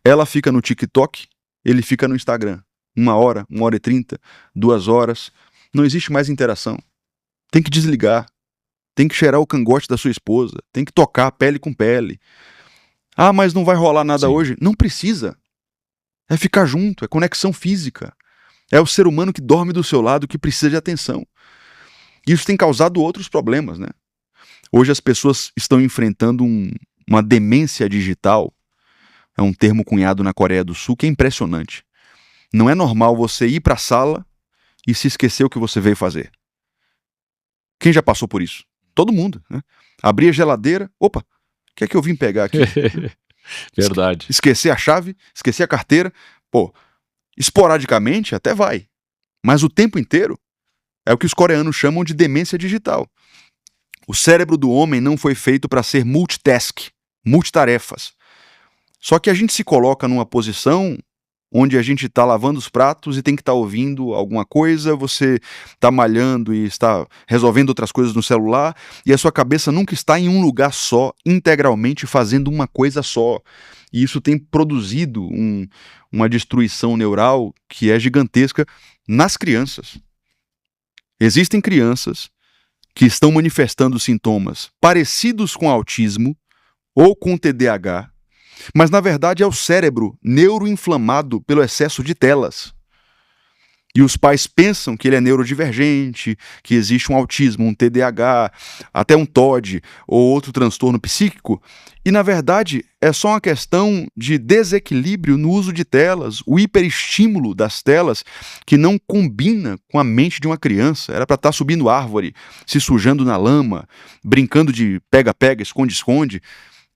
ela fica no TikTok, ele fica no Instagram. 1 hora, 1h30, 2 horas. Não existe mais interação. Tem que desligar. Tem que cheirar o cangote da sua esposa. Tem que tocar pele com pele. Ah, mas não vai rolar nada
Sim.
hoje. Não precisa. É ficar junto, é conexão física. É o ser humano que dorme do seu lado que precisa de atenção. Isso tem causado outros problemas, né? Hoje as pessoas estão enfrentando uma demência digital. É um termo cunhado na Coreia do Sul que é impressionante. Não é normal você ir para a sala e se esquecer o que você veio fazer. Quem já passou por isso? Todo mundo, né? Abrir a geladeira, opa, o que é que eu vim pegar aqui?
Verdade.
Esquecer a chave, esquecer a carteira. Pô, esporadicamente até vai. Mas o tempo inteiro é o que os coreanos chamam de demência digital. O cérebro do homem não foi feito para ser multitarefas. Só que a gente se coloca numa posição onde a gente está lavando os pratos e tem que estar ouvindo alguma coisa, você está malhando e está resolvendo outras coisas no celular, e a sua cabeça nunca está em um lugar só, integralmente fazendo uma coisa só. E isso tem produzido uma destruição neural que é gigantesca nas crianças. Existem crianças que estão manifestando sintomas parecidos com autismo ou com TDAH, mas na verdade é o cérebro neuroinflamado pelo excesso de telas. E os pais pensam que ele é neurodivergente, que existe um autismo, um TDAH, até um TOD ou outro transtorno psíquico, e na verdade é só uma questão de desequilíbrio no uso de telas, o hiperestímulo das telas que não combina com a mente de uma criança. Era para estar subindo árvore, se sujando na lama, brincando de pega-pega, esconde-esconde,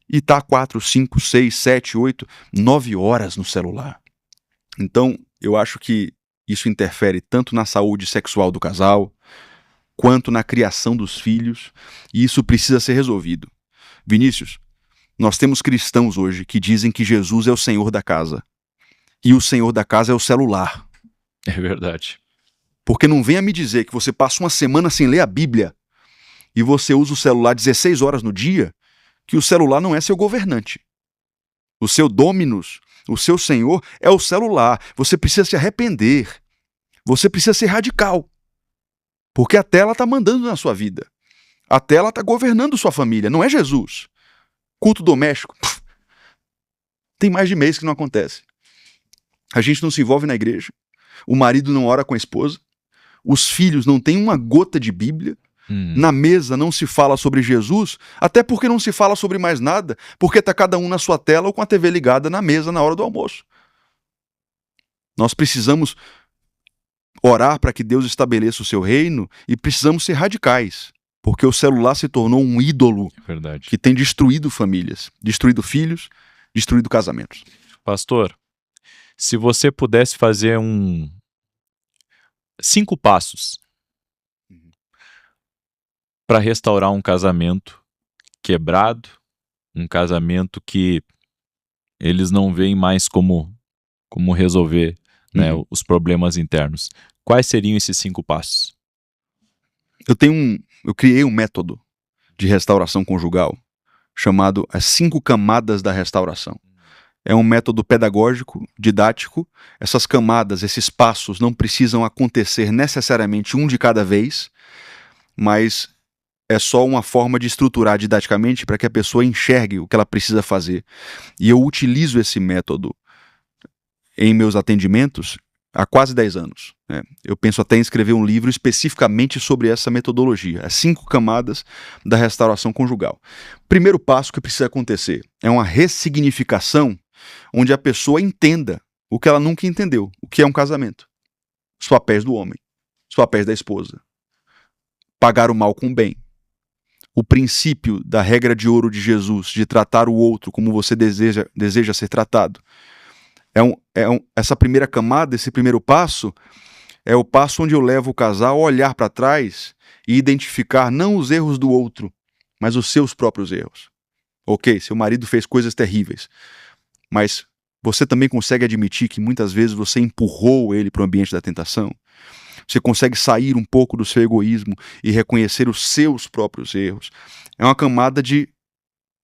e tá 4, 5, 6, 7, 8, 9 horas no celular. Então, eu acho que isso interfere tanto na saúde sexual do casal, quanto na criação dos filhos, e isso precisa ser resolvido. Vinícius, nós temos cristãos hoje que dizem que Jesus é o Senhor da casa, e o Senhor da casa é o celular.
É verdade.
Porque não venha me dizer que você passa uma semana sem ler a Bíblia, e você usa o celular 16 horas no dia, que o celular não é seu governante. O seu dominus, o seu senhor é o celular. Você precisa se arrepender. Você precisa ser radical. Porque a tela está mandando na sua vida. A tela está governando sua família, não é Jesus. Culto doméstico. Tem mais de mês que não acontece. A gente não se envolve na igreja. O marido não ora com a esposa. Os filhos não têm uma gota de Bíblia. Na mesa não se fala sobre Jesus, até porque não se fala sobre mais nada, porque está cada um na sua tela ou com a TV ligada na mesa na hora do almoço. Nós precisamos orar para que Deus estabeleça o seu reino e precisamos ser radicais, porque o celular se tornou um ídolo que tem destruído famílias, destruído filhos, destruído casamentos.
Pastor, se você pudesse fazer 5 passos para restaurar um casamento quebrado, um casamento que eles não veem mais como resolver, né, os problemas internos. Quais seriam esses 5 passos?
Eu criei um método de restauração conjugal chamado as 5 camadas da restauração. É um método pedagógico, didático. Essas camadas, esses passos não precisam acontecer necessariamente um de cada vez, mas é só uma forma de estruturar didaticamente para que a pessoa enxergue o que ela precisa fazer. E eu utilizo esse método em meus atendimentos há quase 10 anos. Né? Eu penso até em escrever um livro especificamente sobre essa metodologia, as 5 camadas da restauração conjugal. Primeiro passo que precisa acontecer é uma ressignificação onde a pessoa entenda o que ela nunca entendeu, o que é um casamento. Os papéis do homem, os papéis da esposa. Pagar o mal com o bem. O princípio da regra de ouro de Jesus, de tratar o outro como você deseja ser tratado. Essa primeira camada, esse primeiro passo, é o passo onde eu levo o casal a olhar para trás e identificar não os erros do outro, mas os seus próprios erros. Ok, seu marido fez coisas terríveis, mas você também consegue admitir que muitas vezes você empurrou ele para o ambiente da tentação? Você consegue sair um pouco do seu egoísmo e reconhecer os seus próprios erros? É uma camada de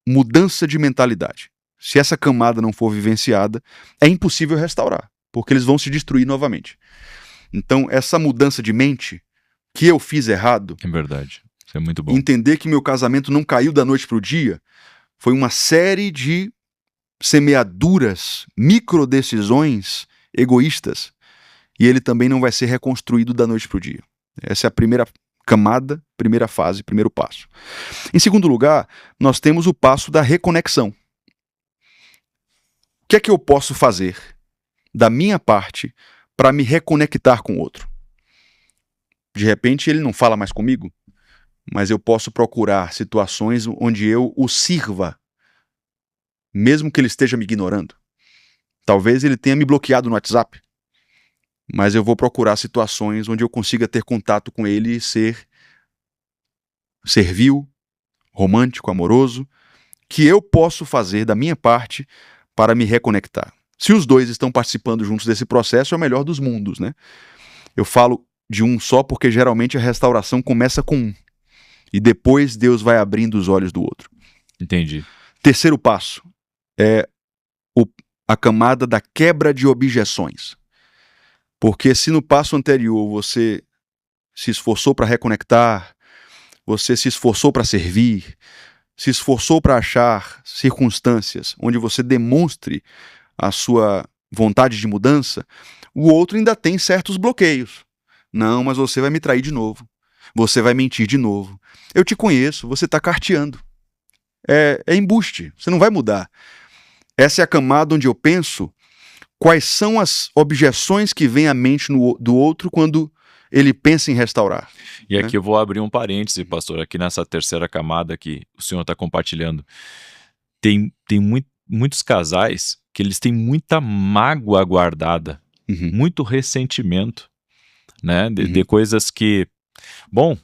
mudança de mentalidade. Se essa camada não for vivenciada, é impossível restaurar, porque eles vão se destruir novamente. Então, essa mudança de mente, que eu fiz errado...
É verdade, isso é muito bom.
Entender que meu casamento não caiu da noite para o dia, foi uma série de semeaduras, microdecisões egoístas, e ele também não vai ser reconstruído da noite para o dia. Essa é a primeira camada, primeira fase, primeiro passo. Em segundo lugar, nós temos o passo da reconexão. O que é que eu posso fazer da minha parte para me reconectar com o outro? De repente ele não fala mais comigo, mas eu posso procurar situações onde eu o sirva, mesmo que ele esteja me ignorando. Talvez ele tenha me bloqueado no WhatsApp, mas eu vou procurar situações onde eu consiga ter contato com ele e ser servil, romântico, amoroso, que eu posso fazer da minha parte para me reconectar. Se os dois estão participando juntos desse processo, é o melhor dos mundos, né? Eu falo de um só porque geralmente a restauração começa com um, e depois Deus vai abrindo os olhos do outro.
Entendi.
Terceiro passo é a camada da quebra de objeções. Porque se no passo anterior você se esforçou para reconectar, você se esforçou para servir, se esforçou para achar circunstâncias onde você demonstre a sua vontade de mudança, o outro ainda tem certos bloqueios. Não, mas você vai me trair de novo. Você vai mentir de novo. Eu te conheço, você está carteando. É embuste, você não vai mudar. Essa é a camada onde eu penso quais são as objeções que vêm à mente do outro quando ele pensa em restaurar.
E aqui eu vou abrir um parêntese, pastor, aqui nessa terceira camada que o senhor está compartilhando. Tem muitos casais que eles têm muita mágoa guardada, muito ressentimento, né? De coisas que... Bom,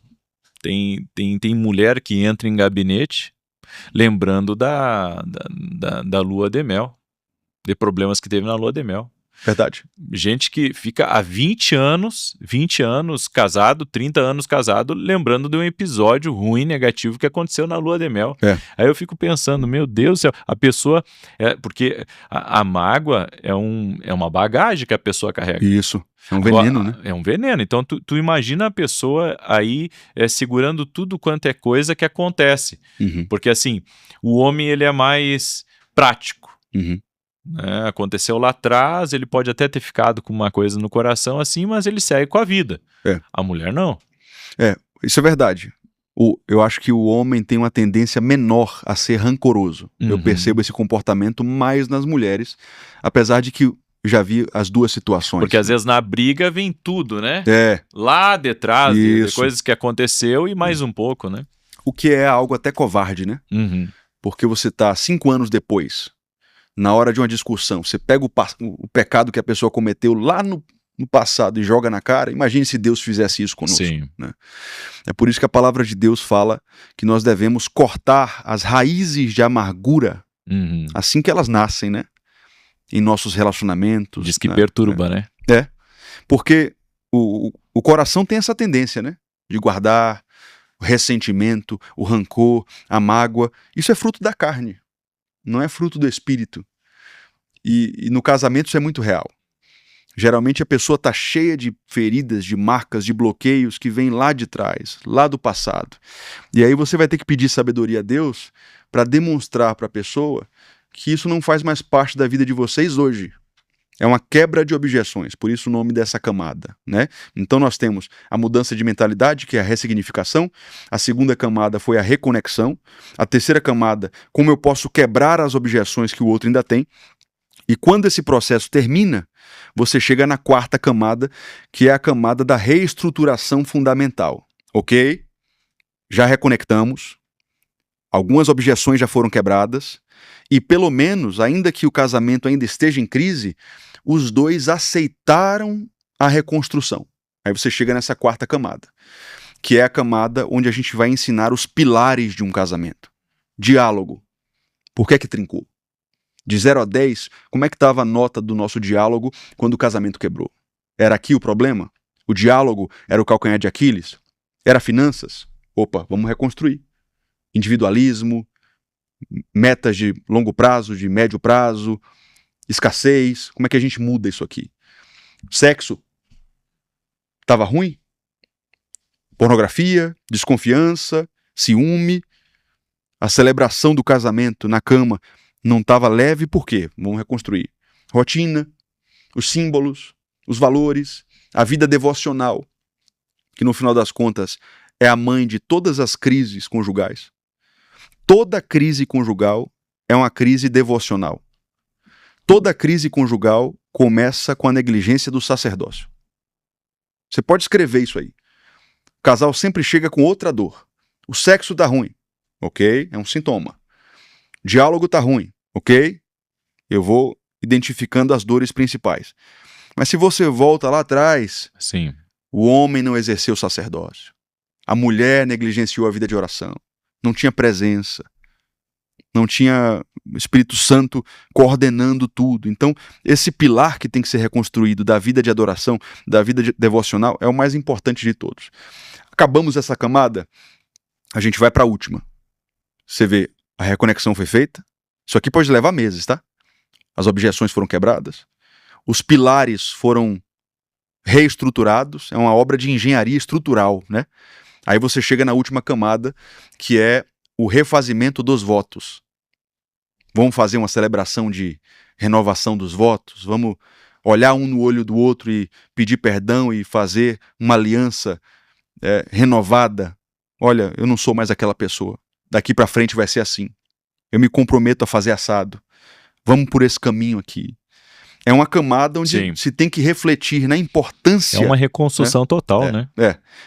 tem mulher que entra em gabinete lembrando da lua de mel, de problemas que teve na lua de mel.
Verdade.
Gente que fica há 20 anos casado, 30 anos casado, lembrando de um episódio ruim, negativo que aconteceu na lua de mel. Aí eu fico pensando, meu Deus do céu, a pessoa... porque a mágoa é uma bagagem que a pessoa carrega.
Isso, é um veneno, né?
É um veneno. Então tu imagina a pessoa aí segurando tudo quanto é coisa que acontece. Porque assim, o homem ele é mais prático. Aconteceu lá atrás, ele pode até ter ficado com uma coisa no coração assim, mas ele segue com a vida. A mulher não.
Isso é verdade. Eu acho que o homem tem uma tendência menor a ser rancoroso. Eu percebo esse comportamento mais nas mulheres, apesar de que já vi as duas situações.
Porque às vezes na briga vem tudo, né? Lá detrás de coisas que aconteceu e mais um pouco, né?
O que é algo até covarde, né? Porque você tá 5 anos depois, na hora de uma discussão, você pega o pecado que a pessoa cometeu lá no passado e joga na cara. Imagine se Deus fizesse isso conosco. Né? É por isso que a palavra de Deus fala que nós devemos cortar as raízes de amargura assim que elas nascem, né? Em nossos relacionamentos.
Diz que perturba, né?
Porque o coração tem essa tendência, né? De guardar o ressentimento, o rancor, a mágoa. Isso é fruto da carne, não é fruto do espírito. E no casamento isso é muito real. Geralmente a pessoa está cheia de feridas, de marcas, de bloqueios que vêm lá de trás, lá do passado. E aí você vai ter que pedir sabedoria a Deus para demonstrar para a pessoa que isso não faz mais parte da vida de vocês hoje. É uma quebra de objeções, por isso o nome dessa camada, né? Então nós temos a mudança de mentalidade, que é a ressignificação. A segunda camada foi a reconexão. A terceira camada, como eu posso quebrar as objeções que o outro ainda tem. E quando esse processo termina, você chega na quarta camada, que é a camada da reestruturação fundamental. Ok? Já reconectamos, algumas objeções já foram quebradas, e pelo menos, ainda que o casamento ainda esteja em crise, os dois aceitaram a reconstrução. Aí você chega nessa quarta camada, que é a camada onde a gente vai ensinar os pilares de um casamento. Diálogo. Por que trincou? De 0 a 10, como é que estava a nota do nosso diálogo quando o casamento quebrou? Era aqui o problema? O diálogo era o calcanhar de Aquiles? Era finanças? Opa, vamos reconstruir. Individualismo, metas de longo prazo, de médio prazo, escassez, como é que a gente muda isso aqui? Sexo? Estava ruim? Pornografia, desconfiança, ciúme, a celebração do casamento na cama não estava leve, por quê? Vamos reconstruir. Rotina, os símbolos, os valores, a vida devocional, que no final das contas é a mãe de todas as crises conjugais. Toda crise conjugal é uma crise devocional. Toda crise conjugal começa com a negligência do sacerdócio. Você pode escrever isso aí. O casal sempre chega com outra dor. O sexo tá ruim, ok? É um sintoma. Diálogo tá ruim, ok? Eu vou identificando as dores principais. Mas se você volta lá atrás,
Sim.
O homem não exerceu o sacerdócio. A mulher negligenciou a vida de oração. Não tinha presença. Não tinha o Espírito Santo coordenando tudo. Então, esse pilar que tem que ser reconstruído da vida de adoração, da vida devocional, é o mais importante de todos. Acabamos essa camada, a gente vai para a última. Você vê, a reconexão foi feita. Isso aqui pode levar meses, tá? As objeções foram quebradas. Os pilares foram reestruturados. É uma obra de engenharia estrutural, né? Aí você chega na última camada, que é o refazimento dos votos. Vamos fazer uma celebração de renovação dos votos? Vamos olhar um no olho do outro e pedir perdão e fazer uma aliança renovada? Olha, eu não sou mais aquela pessoa. Daqui para frente vai ser assim. Eu me comprometo a fazer assado. Vamos por esse caminho aqui. É uma camada onde
Sim.
se tem que refletir na importância.
É uma reconstrução total, né?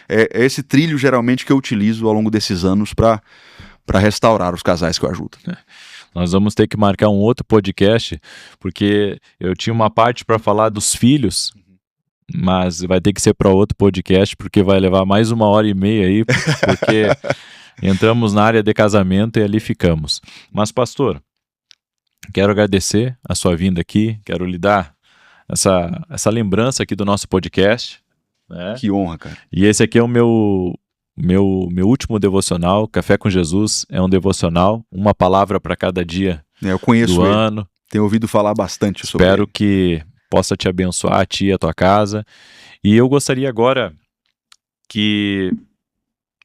É esse trilho geralmente que eu utilizo ao longo desses anos para restaurar os casais que eu ajudo.
Nós vamos ter que marcar um outro podcast, porque eu tinha uma parte para falar dos filhos, mas vai ter que ser para outro podcast, porque vai levar mais 1h30 aí, porque entramos na área de casamento e ali ficamos. Mas, pastor, quero agradecer a sua vinda aqui, quero lhe dar essa lembrança aqui do nosso podcast. Né?
Que honra, cara.
E esse aqui é o meu último devocional. Café com Jesus é um devocional, uma palavra para cada dia
eu conheço
do
ele.
ano.
Tenho ouvido falar bastante sobre
Espero
ele.
que possa te abençoar, a ti e a tua casa. E eu gostaria agora que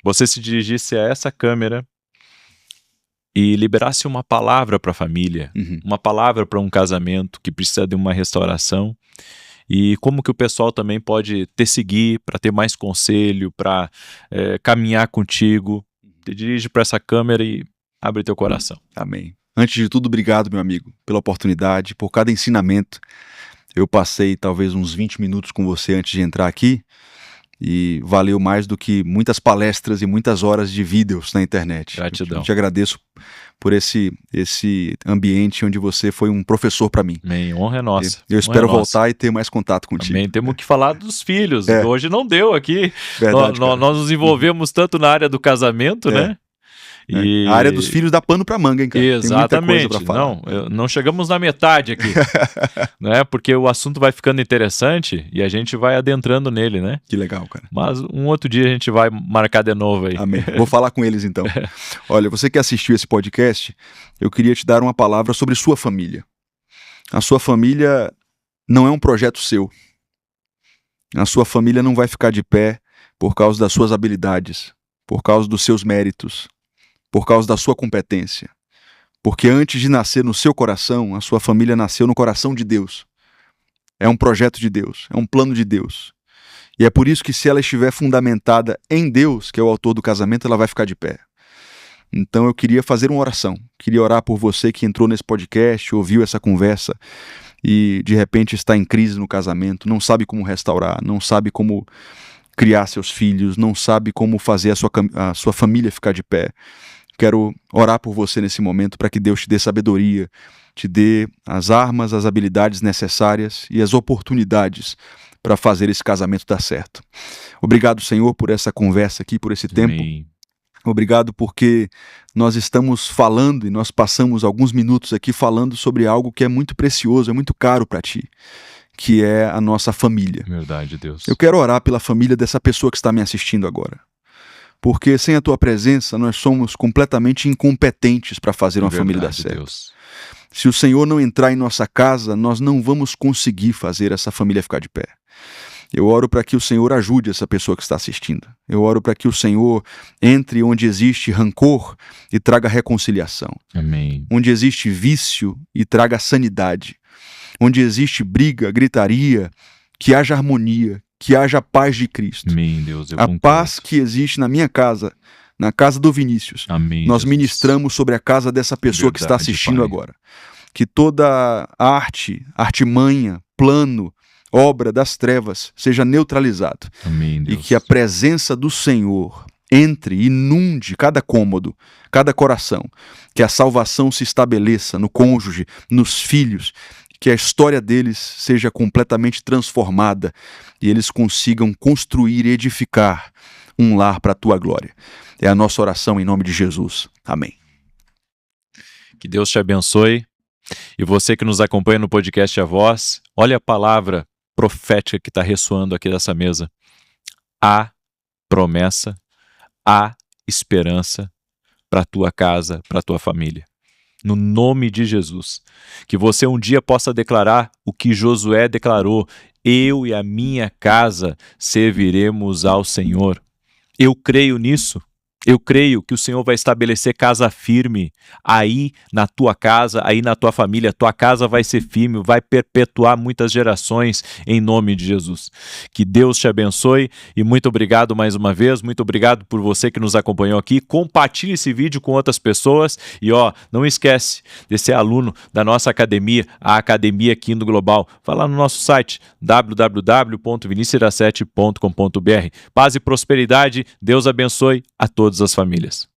você se dirigisse a essa câmera e liberasse uma palavra para a família, uma palavra para um casamento que precisa de uma restauração. E como que o pessoal também pode te seguir para ter mais conselho, para caminhar contigo. Te dirige para essa câmera e abre teu coração.
Amém. Antes de tudo, obrigado, meu amigo, pela oportunidade, por cada ensinamento. Eu passei talvez uns 20 minutos com você antes de entrar aqui e valeu mais do que muitas palestras e muitas horas de vídeos na internet.
Gratidão.
Eu te agradeço por esse ambiente onde você foi um professor para mim.
Amém. Honra é nossa.
Eu espero voltar e ter mais contato contigo.
Amém. Temos que falar dos filhos. Hoje não deu aqui.
Verdade,
nós nos envolvemos tanto na área do casamento, né?
E... A área dos filhos dá pano pra manga, hein, cara?
Exatamente.
Tem muita coisa pra falar.
Não chegamos na metade aqui, né? Porque o assunto vai ficando interessante e a gente vai adentrando nele, né?
Que legal, cara.
Mas um outro dia a gente vai marcar de novo aí.
Amém. Vou falar com eles então. Olha, você que assistiu esse podcast, eu queria te dar uma palavra sobre sua família. A sua família não é um projeto seu. A sua família não vai ficar de pé por causa das suas habilidades, por causa dos seus méritos, por causa da sua competência. Porque antes de nascer no seu coração, a sua família nasceu no coração de Deus. É um projeto de Deus, é um plano de Deus. E é por isso que, se ela estiver fundamentada em Deus, que é o autor do casamento, ela vai ficar de pé. Então eu queria fazer uma oração. Queria orar por você que entrou nesse podcast, ouviu essa conversa e de repente está em crise no casamento, não sabe como restaurar, não sabe como criar seus filhos, não sabe como fazer a sua família ficar de pé. Quero orar por você nesse momento para que Deus te dê sabedoria, te dê as armas, as habilidades necessárias e as oportunidades para fazer esse casamento dar certo. Obrigado, Senhor, por essa conversa aqui, por esse tempo.
Amém.
Obrigado porque nós estamos falando e nós passamos alguns minutos aqui falando sobre algo que é muito precioso, é muito caro para ti, que é a nossa família.
Verdade, Deus.
Eu quero orar pela família dessa pessoa que está me assistindo agora. Porque sem a tua presença nós somos completamente incompetentes para fazer uma família dar certo.
Deus.
Se o Senhor não entrar em nossa casa, nós não vamos conseguir fazer essa família ficar de pé. Eu oro para que o Senhor ajude essa pessoa que está assistindo. Eu oro para que o Senhor entre onde existe rancor e traga reconciliação.
Amém.
Onde existe vício e traga sanidade. Onde existe briga, gritaria, que haja harmonia, que haja paz de Cristo.
Amém, Deus. Eu
A
concordo.
paz que existe na minha casa, na casa do Vinícius,
Amém,
nós
Jesus.
ministramos sobre a casa dessa pessoa que está
Verdade,
assistindo
Pai.
agora. Que toda arte, artimanha, plano, obra das trevas seja neutralizado.
Amém,
E
Deus.
que a presença do Senhor entre, inunde cada cômodo, cada coração. Que a salvação se estabeleça no cônjuge, nos filhos, que a história deles seja completamente transformada e eles consigam construir e edificar um lar para a tua glória. É a nossa oração em nome de Jesus. Amém.
Que Deus te abençoe. E você que nos acompanha no podcast A Voz, olha a palavra profética que está ressoando aqui dessa mesa. Há promessa, há esperança para a tua casa, para a tua família. No nome de Jesus. Que você um dia possa declarar o que Josué declarou: eu e a minha casa serviremos ao Senhor. Eu creio nisso. Eu creio que o Senhor vai estabelecer casa firme aí na tua casa, aí na tua família. Tua casa vai ser firme, vai perpetuar muitas gerações em nome de Jesus. Que Deus te abençoe e muito obrigado mais uma vez. Muito obrigado por você que nos acompanhou aqui. Compartilhe esse vídeo com outras pessoas e não esquece de ser aluno da nossa academia, a Academia Quino Global. Vai lá no nosso site www.vinicius17.com.br. Paz e prosperidade. Deus abençoe a todas as famílias.